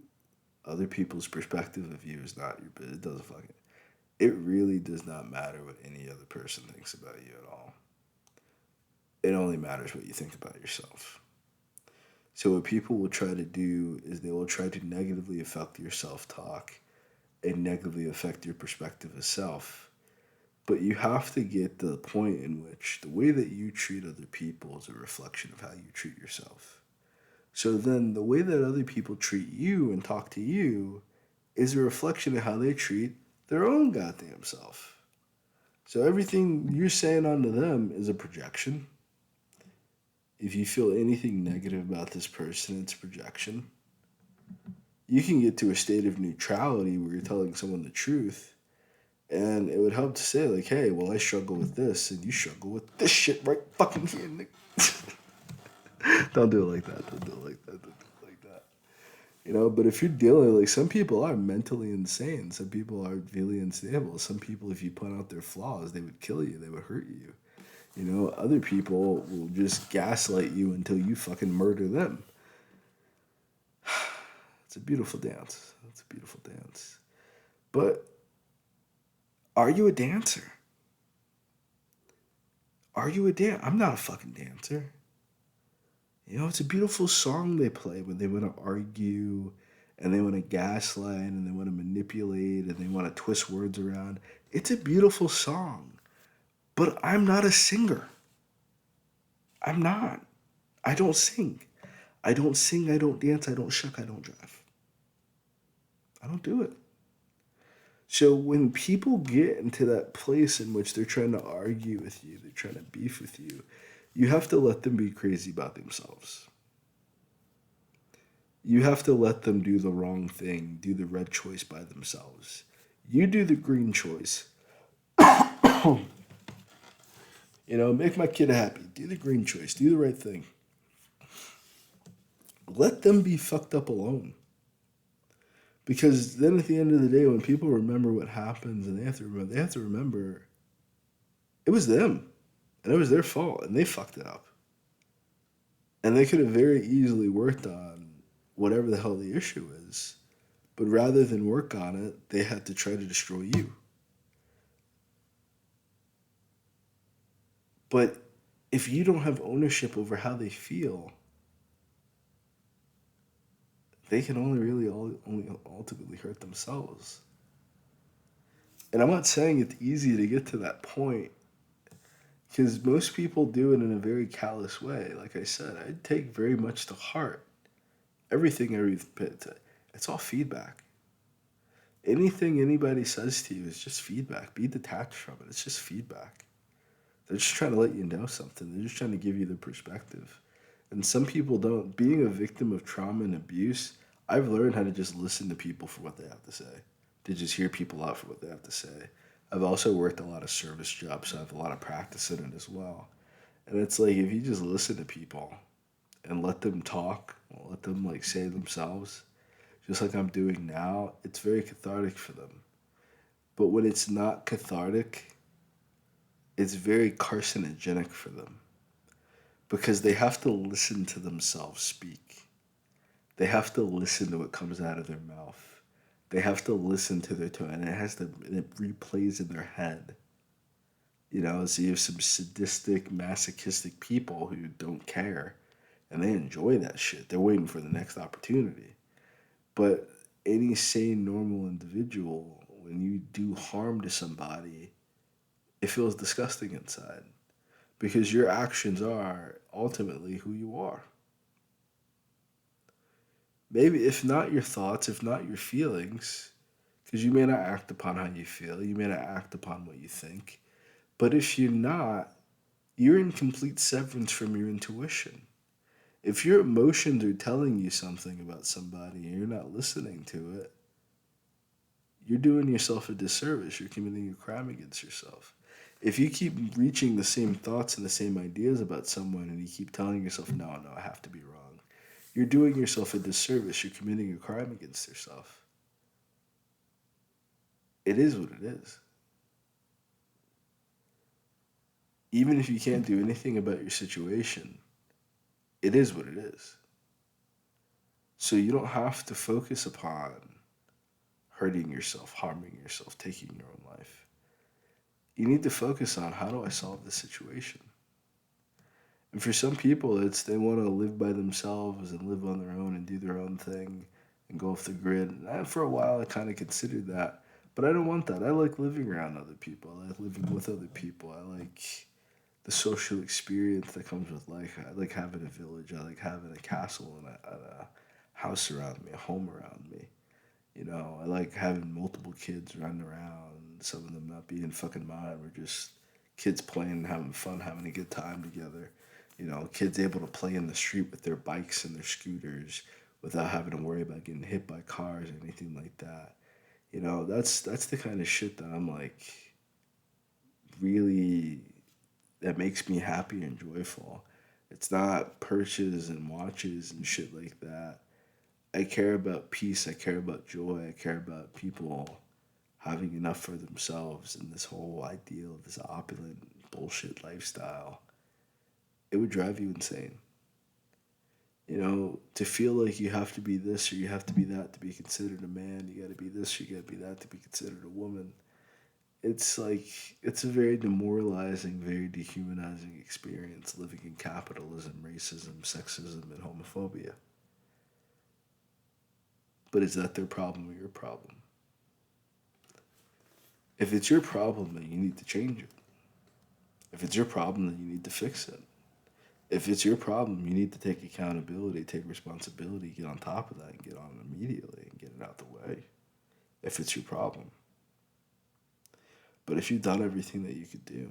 other people's perspective of you is not your business. It doesn't fucking. It really does not matter what any other person thinks about you at all. It only matters what you think about yourself. So what people will try to do is they will try to negatively affect your self-talk and negatively affect your perspective of self. But you have to get to the point in which the way that you treat other people is a reflection of how you treat yourself. So then the way that other people treat you and talk to you is a reflection of how they treat their own goddamn self. So everything you're saying onto them is a projection. If you feel anything negative about this person, it's a projection. You can get to a state of neutrality where you're telling someone the truth, and it would help to say, like, hey, well, I struggle with this, and you struggle with this shit right fucking here, nigga. Don't do it like that. Don't do it like that. Don't do it like that. But if you're dealing, like, some people are mentally insane. Some people are really unstable. Some people, if you point out their flaws, they would kill you. They would hurt you. Other people will just gaslight you until you fucking murder them. It's a beautiful dance. It's a beautiful dance. But are you a dancer? Are you a dancer? I'm not a fucking dancer. You know, it's a beautiful song they play when they want to argue and they want to gaslight and they want to manipulate and they want to twist words around. It's a beautiful song. But I'm not a singer. I'm not. I don't sing. I don't sing, I don't dance, I don't shuck, I don't drive. I don't do it. So when people get into that place in which they're trying to argue with you, they're trying to beef with you have to let them be crazy about themselves. You have to let them do the wrong thing, do the red choice by themselves. You do the green choice. You know, make my kid happy. Do the green choice. Do the right thing. Let them be fucked up alone. Because then at the end of the day, when people remember what happens and they have to remember it was them. And it was their fault. And they fucked it up. And they could have very easily worked on whatever the hell the issue is. But rather than work on it, they had to try to destroy you. But if you don't have ownership over how they feel, they can only ultimately hurt themselves. And I'm not saying it's easy to get to that point because most people do it in a very callous way. Like I said, I take very much to heart everything I read. It's all feedback. Anything anybody says to you is just feedback. Be detached from it. It's just feedback. They're just trying to let you know something. They're just trying to give you the perspective. And some people don't. Being a victim of trauma and abuse, I've learned how to just listen to people for what they have to say, to just hear people out for what they have to say. I've also worked a lot of service jobs, so I have a lot of practice in it as well. And it's like if you just listen to people and let them talk, let them like say themselves, just like I'm doing now, it's very cathartic for them. But when it's not cathartic, it's very carcinogenic for them because they have to listen to themselves speak. They have to listen to what comes out of their mouth. They have to listen to their tone, and it replays in their head. You know, so you have some sadistic, masochistic people who don't care, and they enjoy that shit. They're waiting for the next opportunity. But any sane, normal individual, when you do harm to somebody, it feels disgusting inside because your actions are ultimately who you are. Maybe if not your thoughts, if not your feelings, because you may not act upon how you feel, you may not act upon what you think, but if you're not, you're in complete severance from your intuition. If your emotions are telling you something about somebody and you're not listening to it, you're doing yourself a disservice. You're committing a crime against yourself. If you keep reaching the same thoughts and the same ideas about someone and you keep telling yourself, no, no, I have to be wrong, you're doing yourself a disservice. You're committing a crime against yourself. It is what it is. Even if you can't do anything about your situation, it is what it is. So you don't have to focus upon hurting yourself, harming yourself, taking your own life. You need to focus on how do I solve this situation? And for some people, it's they want to live by themselves and live on their own and do their own thing and go off the grid. And for a while, I kind of considered that. But I don't want that. I like living around other people. I like living with other people. I like the social experience that comes with life. I like having a village. I like having a castle and a house around me, a home around me. You know, I like having multiple kids running around, some of them not being fucking mine. We're just kids playing and having fun, having a good time together. You know, kids able to play in the street with their bikes and their scooters without having to worry about getting hit by cars or anything like that. You know, that's the kind of shit that I'm like really that makes me happy and joyful. It's not purses and watches and shit like that. I care about peace. I care about joy. I care about people having enough for themselves and this whole ideal of this opulent bullshit lifestyle. It would drive you insane. To feel like you have to be this or you have to be that to be considered a man, you got to be this or you got to be that to be considered a woman. It's like, it's a very demoralizing, very dehumanizing experience living in capitalism, racism, sexism, and homophobia. But is that their problem or your problem? If it's your problem, then you need to change it. If it's your problem, then you need to fix it. If it's your problem, you need to take accountability, take responsibility, get on top of that, and get on it immediately and get it out the way. If it's your problem. But if you've done everything that you could do,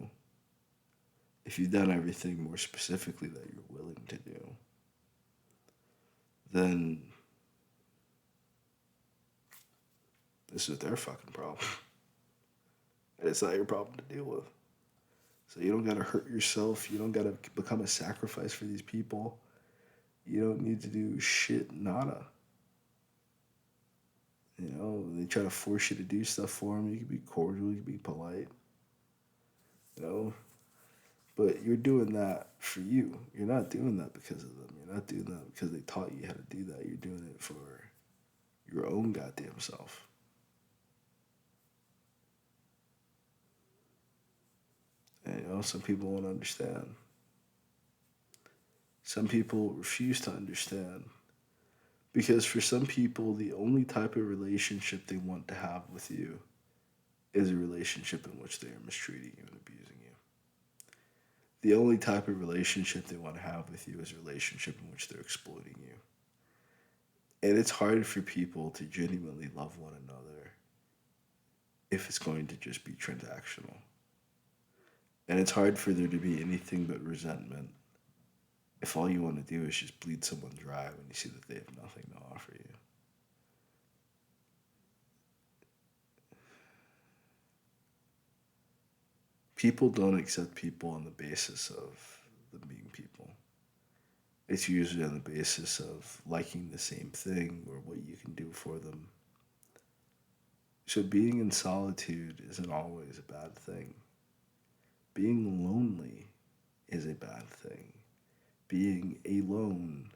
if you've done everything more specifically that you're willing to do, then this is their fucking problem. And it's not your problem to deal with. So you don't gotta hurt yourself. You don't gotta become a sacrifice for these people. You don't need to do shit nada. They try to force you to do stuff for them. You can be cordial, you can be polite, you know. But you're doing that for you. You're not doing that because of them. You're not doing that because they taught you how to do that. You're doing it for your own goddamn self. And some people won't understand. Some people refuse to understand. Because for some people, the only type of relationship they want to have with you is a relationship in which they are mistreating you and abusing you. The only type of relationship they want to have with you is a relationship in which they're exploiting you. And it's hard for people to genuinely love one another if it's going to just be transactional. And it's hard for there to be anything but resentment if all you want to do is just bleed someone dry when you see that they have nothing to offer you. People don't accept people on the basis of them being people. It's usually on the basis of liking the same thing or what you can do for them. So being in solitude isn't always a bad thing. Being lonely is a bad thing. Being alone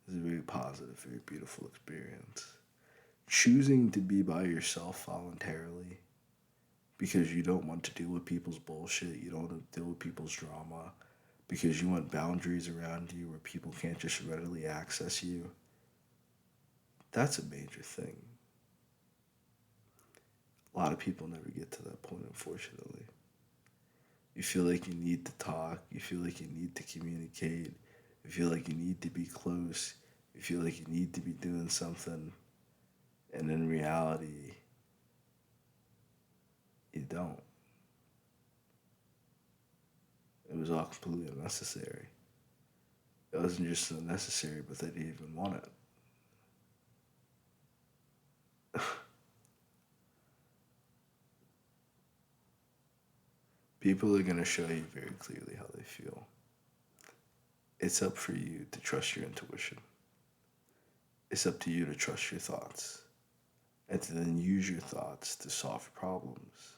is a very positive, very beautiful experience. Choosing to be by yourself voluntarily because you don't want to deal with people's bullshit, you don't want to deal with people's drama, because you want boundaries around you where people can't just readily access you, that's a major thing. A lot of people never get to that point, unfortunately. You feel like you need to talk, you feel like you need to communicate, you feel like you need to be close, you feel like you need to be doing something, and in reality, you don't. It was all completely unnecessary. It wasn't just unnecessary, but they didn't even want it. People are going to show you very clearly how they feel. It's up for you to trust your intuition. It's up to you to trust your thoughts and to then use your thoughts to solve problems,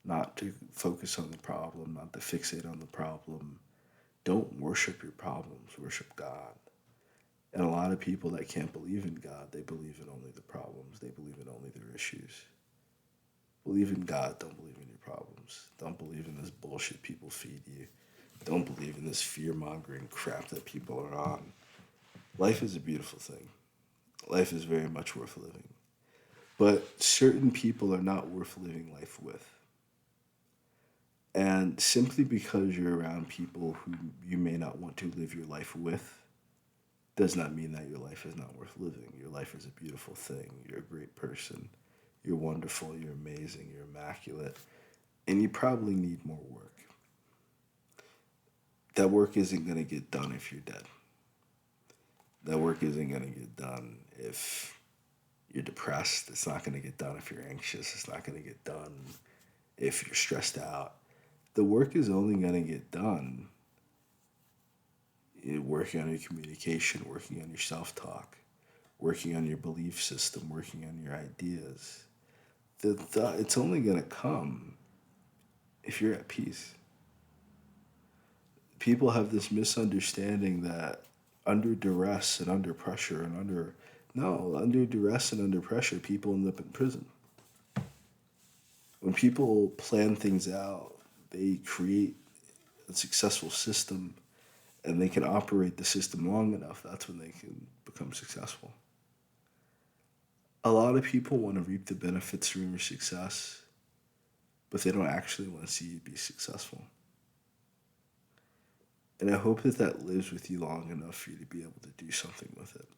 not to focus on the problem, not to fixate on the problem. Don't worship your problems, worship God. And a lot of people that can't believe in God, they believe in only the problems, they believe in only their issues. Believe in God, don't believe in your problems. Don't believe in this bullshit people feed you. Don't believe in this fear mongering crap that people are on. Life is a beautiful thing. Life is very much worth living. But certain people are not worth living life with. And simply because you're around people who you may not want to live your life with does not mean that your life is not worth living. Your life is a beautiful thing. You're a great person. You're wonderful. You're amazing. You're immaculate. And you probably need more work. That work isn't going to get done if you're dead. That work isn't going to get done if you're depressed. It's not going to get done if you're anxious. It's not going to get done if you're stressed out. The work is only going to get done working on your communication, working on your self-talk, working on your belief system, working on your ideas. It's only going to come if you're at peace. People have this misunderstanding that under duress and under pressure and under duress and under pressure, people end up in prison. When people plan things out, they create a successful system and they can operate the system long enough, that's when they can become successful. A lot of people want to reap the benefits from your success, but they don't actually want to see you be successful. And I hope that that lives with you long enough for you to be able to do something with it.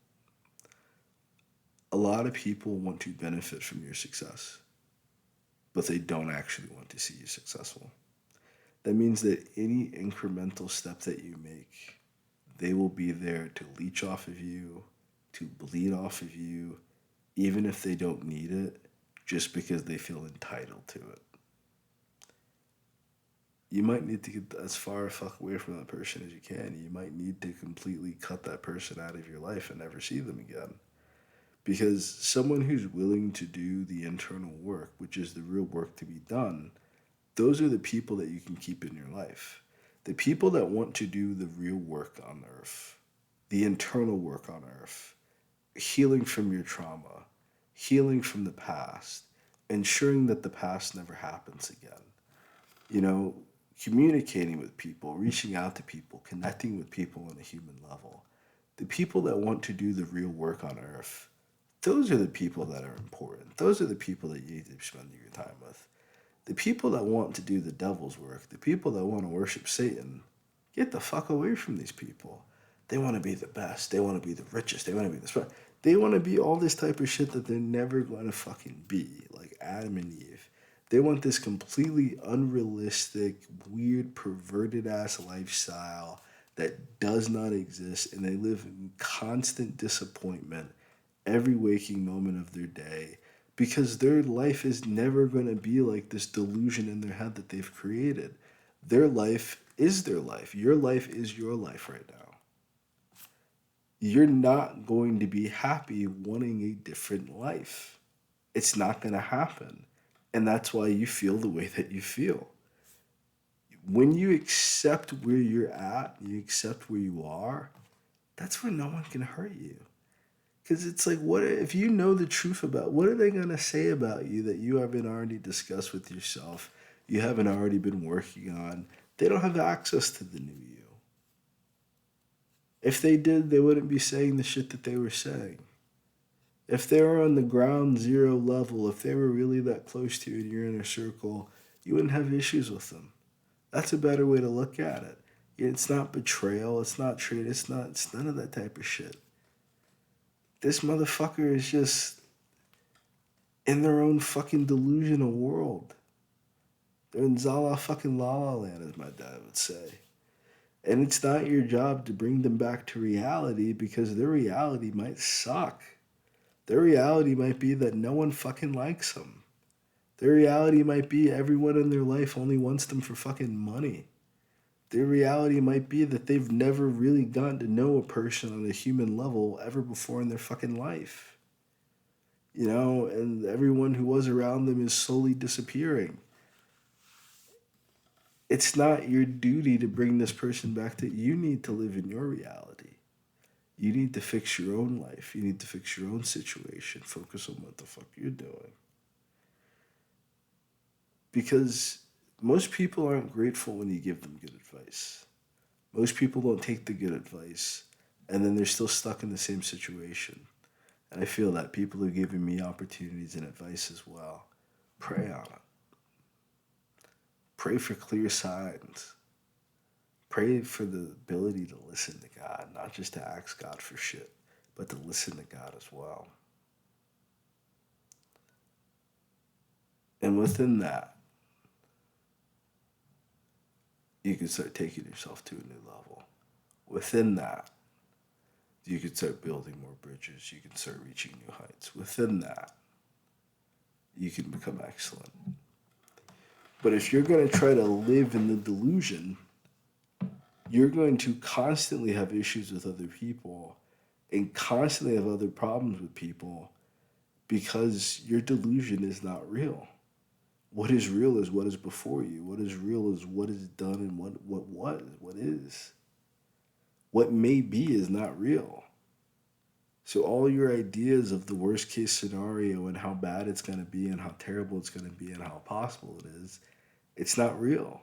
A lot of people want to benefit from your success, but they don't actually want to see you successful. That means that any incremental step that you make, they will be there to leech off of you, to bleed off of you, even if they don't need it, just because they feel entitled to it. You might need to get as far fuck away from that person as you can. You might need to completely cut that person out of your life and never see them again. Because someone who's willing to do the internal work, which is the real work to be done, those are the people that you can keep in your life. The people that want to do the real work on earth, the internal work on earth, healing from your trauma, healing from the past, ensuring that the past never happens again. You know, communicating with people, reaching out to people, connecting with people on a human level. The people that want to do the real work on earth, those are the people that are important. Those are the people that you need to be spending your time with. The people that want to do the devil's work, the people that want to worship Satan, get the fuck away from these people. They want to be the best. They want to be the richest. They want to be the smart. They want to be all this type of shit that they're never going to fucking be, like Adam and Eve. They want this completely unrealistic, weird, perverted ass lifestyle that does not exist, and they live in constant disappointment every waking moment of their day because their life is never going to be like this delusion in their head that they've created. Their life is their life. Your life is your life right now. You're not going to be happy wanting a different life. It's not going to happen. And that's why you feel the way that you feel. When you accept where you're at, you accept where you are, that's where no one can hurt you. Because it's like, what if you know the truth about, what are they going to say about you that you haven't already discussed with yourself, you haven't already been working on? They don't have access to the new you. If they did, they wouldn't be saying the shit that they were saying. If they were on the ground zero level, if they were really that close to you in your inner circle, you wouldn't have issues with them. That's a better way to look at it. It's not betrayal, it's not trade, it's none of that type of shit. This motherfucker is just in their own fucking delusional world. They're in Zala fucking La La Land, as my dad would say. And it's not your job to bring them back to reality because their reality might suck. Their reality might be that no one fucking likes them. Their reality might be everyone in their life only wants them for fucking money. Their reality might be that they've never really gotten to know a person on a human level ever before in their fucking life. You know, and everyone who was around them is slowly disappearing. It's not your duty to bring this person back to, you need to live in your reality. You need to fix your own life. You need to fix your own situation. Focus on what the fuck you're doing. Because most people aren't grateful when you give them good advice. Most people don't take the good advice, and then they're still stuck in the same situation. And I feel that people are giving me opportunities and advice as well. Pray on it. Pray for clear signs. Pray for the ability to listen to God, not just to ask God for shit, but to listen to God as well. And within that, you can start taking yourself to a new level. Within that, you can start building more bridges. You can start reaching new heights. Within that, you can become excellent. But if you're going to try to live in the delusion, you're going to constantly have issues with other people and constantly have other problems with people because your delusion is not real. What is real is what is before you. What is real is what is done and what is. What may be is not real. So all your ideas of the worst case scenario and how bad it's going to be and how terrible it's going to be and how possible it is, it's not real.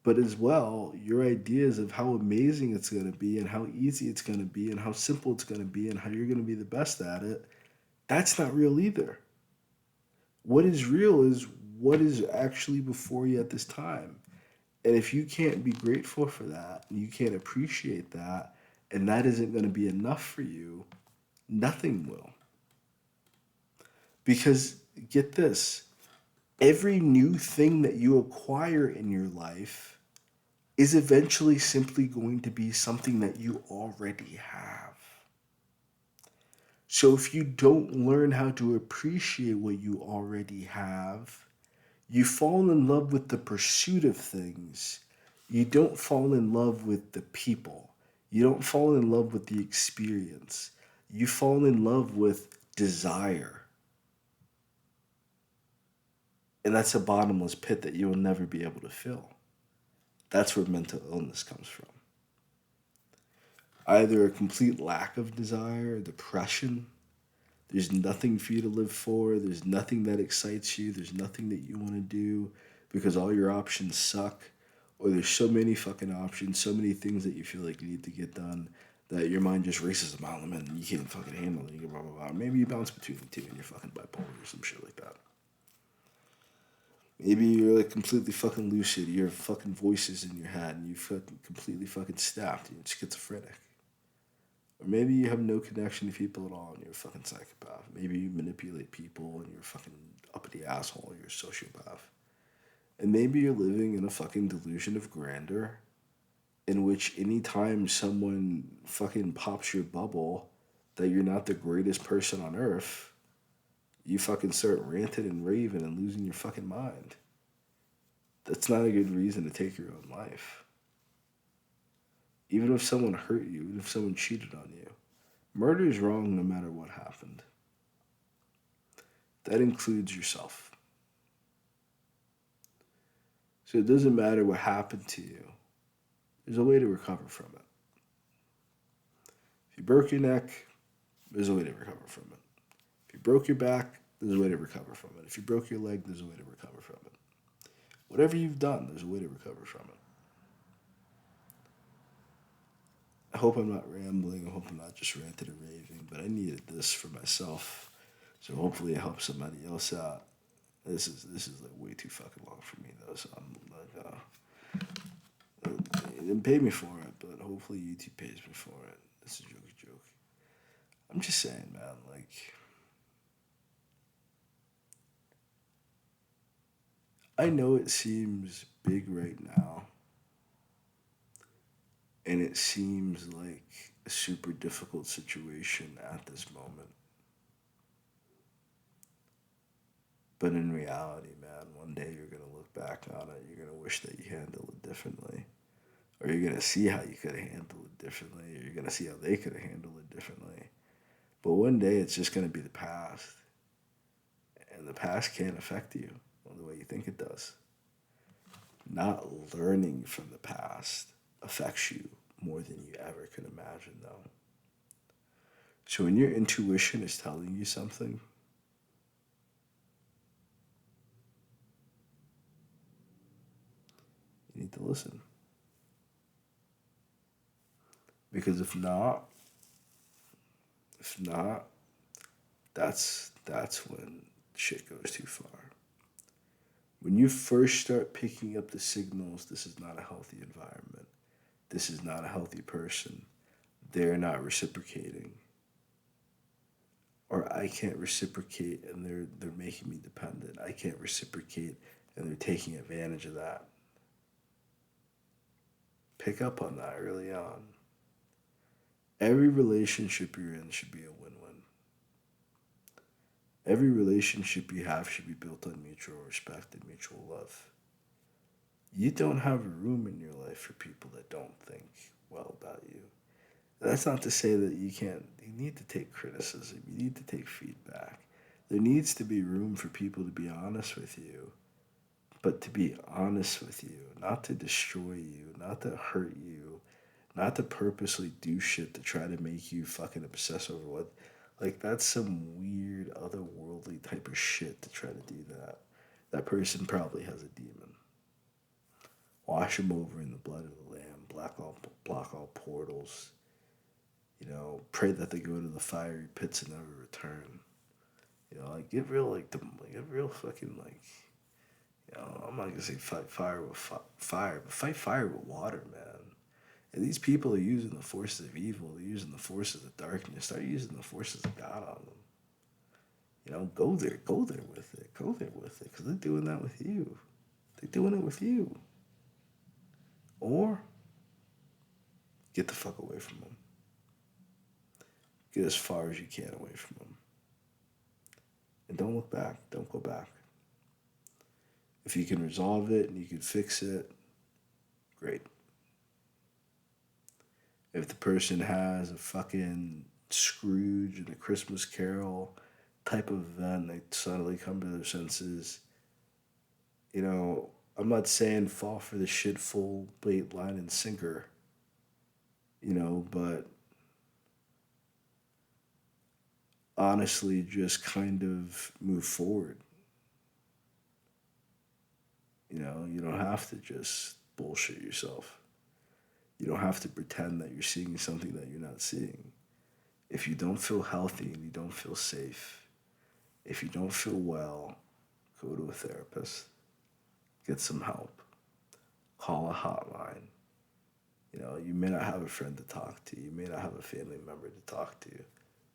But as well, your ideas of how amazing it's going to be and how easy it's going to be and how simple it's going to be and how you're going to be the best at it, that's not real either. What is real is what is actually before you at this time. And if you can't be grateful for that and you can't appreciate that, and that isn't going to be enough for you, nothing will. Because get this, every new thing that you acquire in your life is eventually simply going to be something that you already have. So if you don't learn how to appreciate what you already have, you fall in love with the pursuit of things. You don't fall in love with the people. You don't fall in love with the experience. You fall in love with desire. And that's a bottomless pit that you will never be able to fill. That's where mental illness comes from. Either a complete lack of desire, depression, there's nothing for you to live for, there's nothing that excites you, there's nothing that you want to do because all your options suck, or there's so many fucking options, so many things that you feel like you need to get done that your mind just races a mile a minute and you can't fucking handle it. You get blah, blah, blah. Maybe you bounce between the two and you're fucking bipolar or some shit like that. Maybe you're like completely fucking lucid. You have fucking voices in your head and you fucking completely fucking snapped. You're schizophrenic. Or maybe you have no connection to people at all and you're a fucking psychopath. Maybe you manipulate people and you're a fucking uppity asshole. You're a sociopath. And maybe you're living in a fucking delusion of grandeur in which anytime someone fucking pops your bubble that you're not the greatest person on earth, you fucking start ranting and raving and losing your fucking mind. That's not a good reason to take your own life. Even if someone hurt you, even if someone cheated on you, murder is wrong no matter what happened. That includes yourself. So it doesn't matter what happened to you. There's a way to recover from it. If you broke your neck, there's a way to recover from it. If you broke your back, there's a way to recover from it. If you broke your leg, there's a way to recover from it. Whatever you've done, there's a way to recover from it. I hope I'm not rambling. I hope I'm not just ranting and raving, but I needed this for myself. So hopefully it helps somebody else out. This is like way too fucking long for me though. So I'm like, they didn't pay me for it, but hopefully YouTube pays me for it. This is a joke. I'm just saying, man. Like, I know it seems big right now, and it seems like a super difficult situation at this moment. But in reality, man, one day you're going to look back on it. You're going to wish that you handled it differently. Or you're going to see how you could have handled it differently. Or you're going to see how they could have handled it differently. But one day it's just going to be the past. And the past can't affect you the way you think it does. Not learning from the past affects you more than you ever could imagine, though. So when your intuition is telling you something, you need to listen. Because if not, that's when shit goes too far. When you first start picking up the signals, this is not a healthy environment. This is not a healthy person. They're not reciprocating. Or I can't reciprocate and they're making me dependent. I can't reciprocate and they're taking advantage of that. Pick up on that early on. Every relationship you're in should be a win-win. Every relationship you have should be built on mutual respect and mutual love. You don't have a room in your life for people that don't think well about you. That's not to say that you need to take criticism, you need to take feedback. There needs to be room for people to be honest with you, but to be honest with you, not to destroy you, not to hurt you, Not to purposely do shit to try to make you fucking obsess over what. Like, that's some weird, otherworldly type of shit to try to do that. That person probably has a demon. Wash them over in the blood of the Lamb, block all portals. Pray that they go to the fiery pits and never return. Like, get real, get real fucking, like, I'm not gonna say fight fire with fire, but fight fire with water, man. And these people are using the forces of evil. They're using the forces of darkness. Start using the forces of God on them. Go there with it. Go there with it. Because they're doing that with you. They're doing it with you. Or get the fuck away from them. Get as far as you can away from them. And don't look back. Don't go back. If you can resolve it and you can fix it, great. If the person has a fucking Scrooge and a Christmas Carol type of event, they suddenly come to their senses. I'm not saying fall for the shit full bait, line, and sinker, but honestly, just kind of move forward. You don't have to just bullshit yourself. You don't have to pretend that you're seeing something that you're not seeing. If you don't feel healthy and you don't feel safe, if you don't feel well, go to a therapist. Get some help. Call a hotline. You may not have a friend to talk to. You may not have a family member to talk to.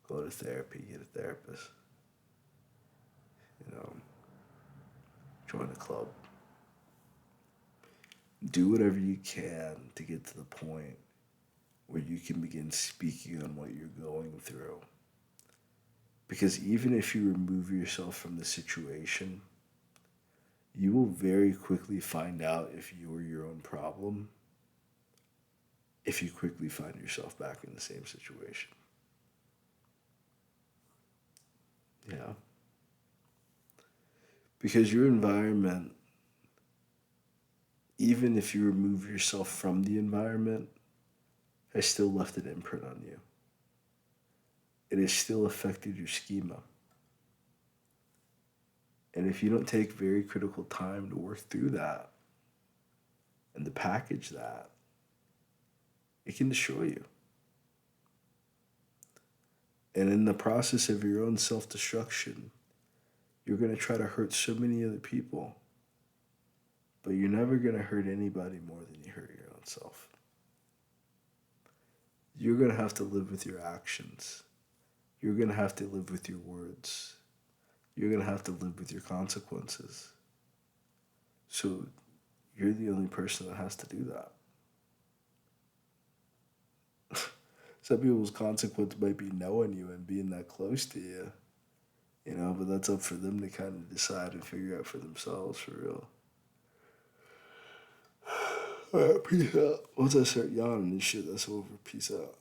Go to therapy. Get a therapist. Join a club. Do whatever you can to get to the point where you can begin speaking on what you're going through. Because even if you remove yourself from the situation, you will very quickly find out if you're your own problem if you quickly find yourself back in the same situation. Yeah. Because your environment, even if you remove yourself from the environment, has still left an imprint on you. It has still affected your schema. And if you don't take very critical time to work through that and to package that, it can destroy you. And in the process of your own self-destruction, you're going to try to hurt so many other people, but you're never going to hurt anybody more than you hurt your own self. You're going to have to live with your actions. You're going to have to live with your words. You're going to have to live with your consequences. So you're the only person that has to do that. Some people's consequence might be knowing you and being that close to you, but that's up for them to kind of decide and figure out for themselves, for real. All right, peace out. Once I start yawning and shit, that's over. Peace out.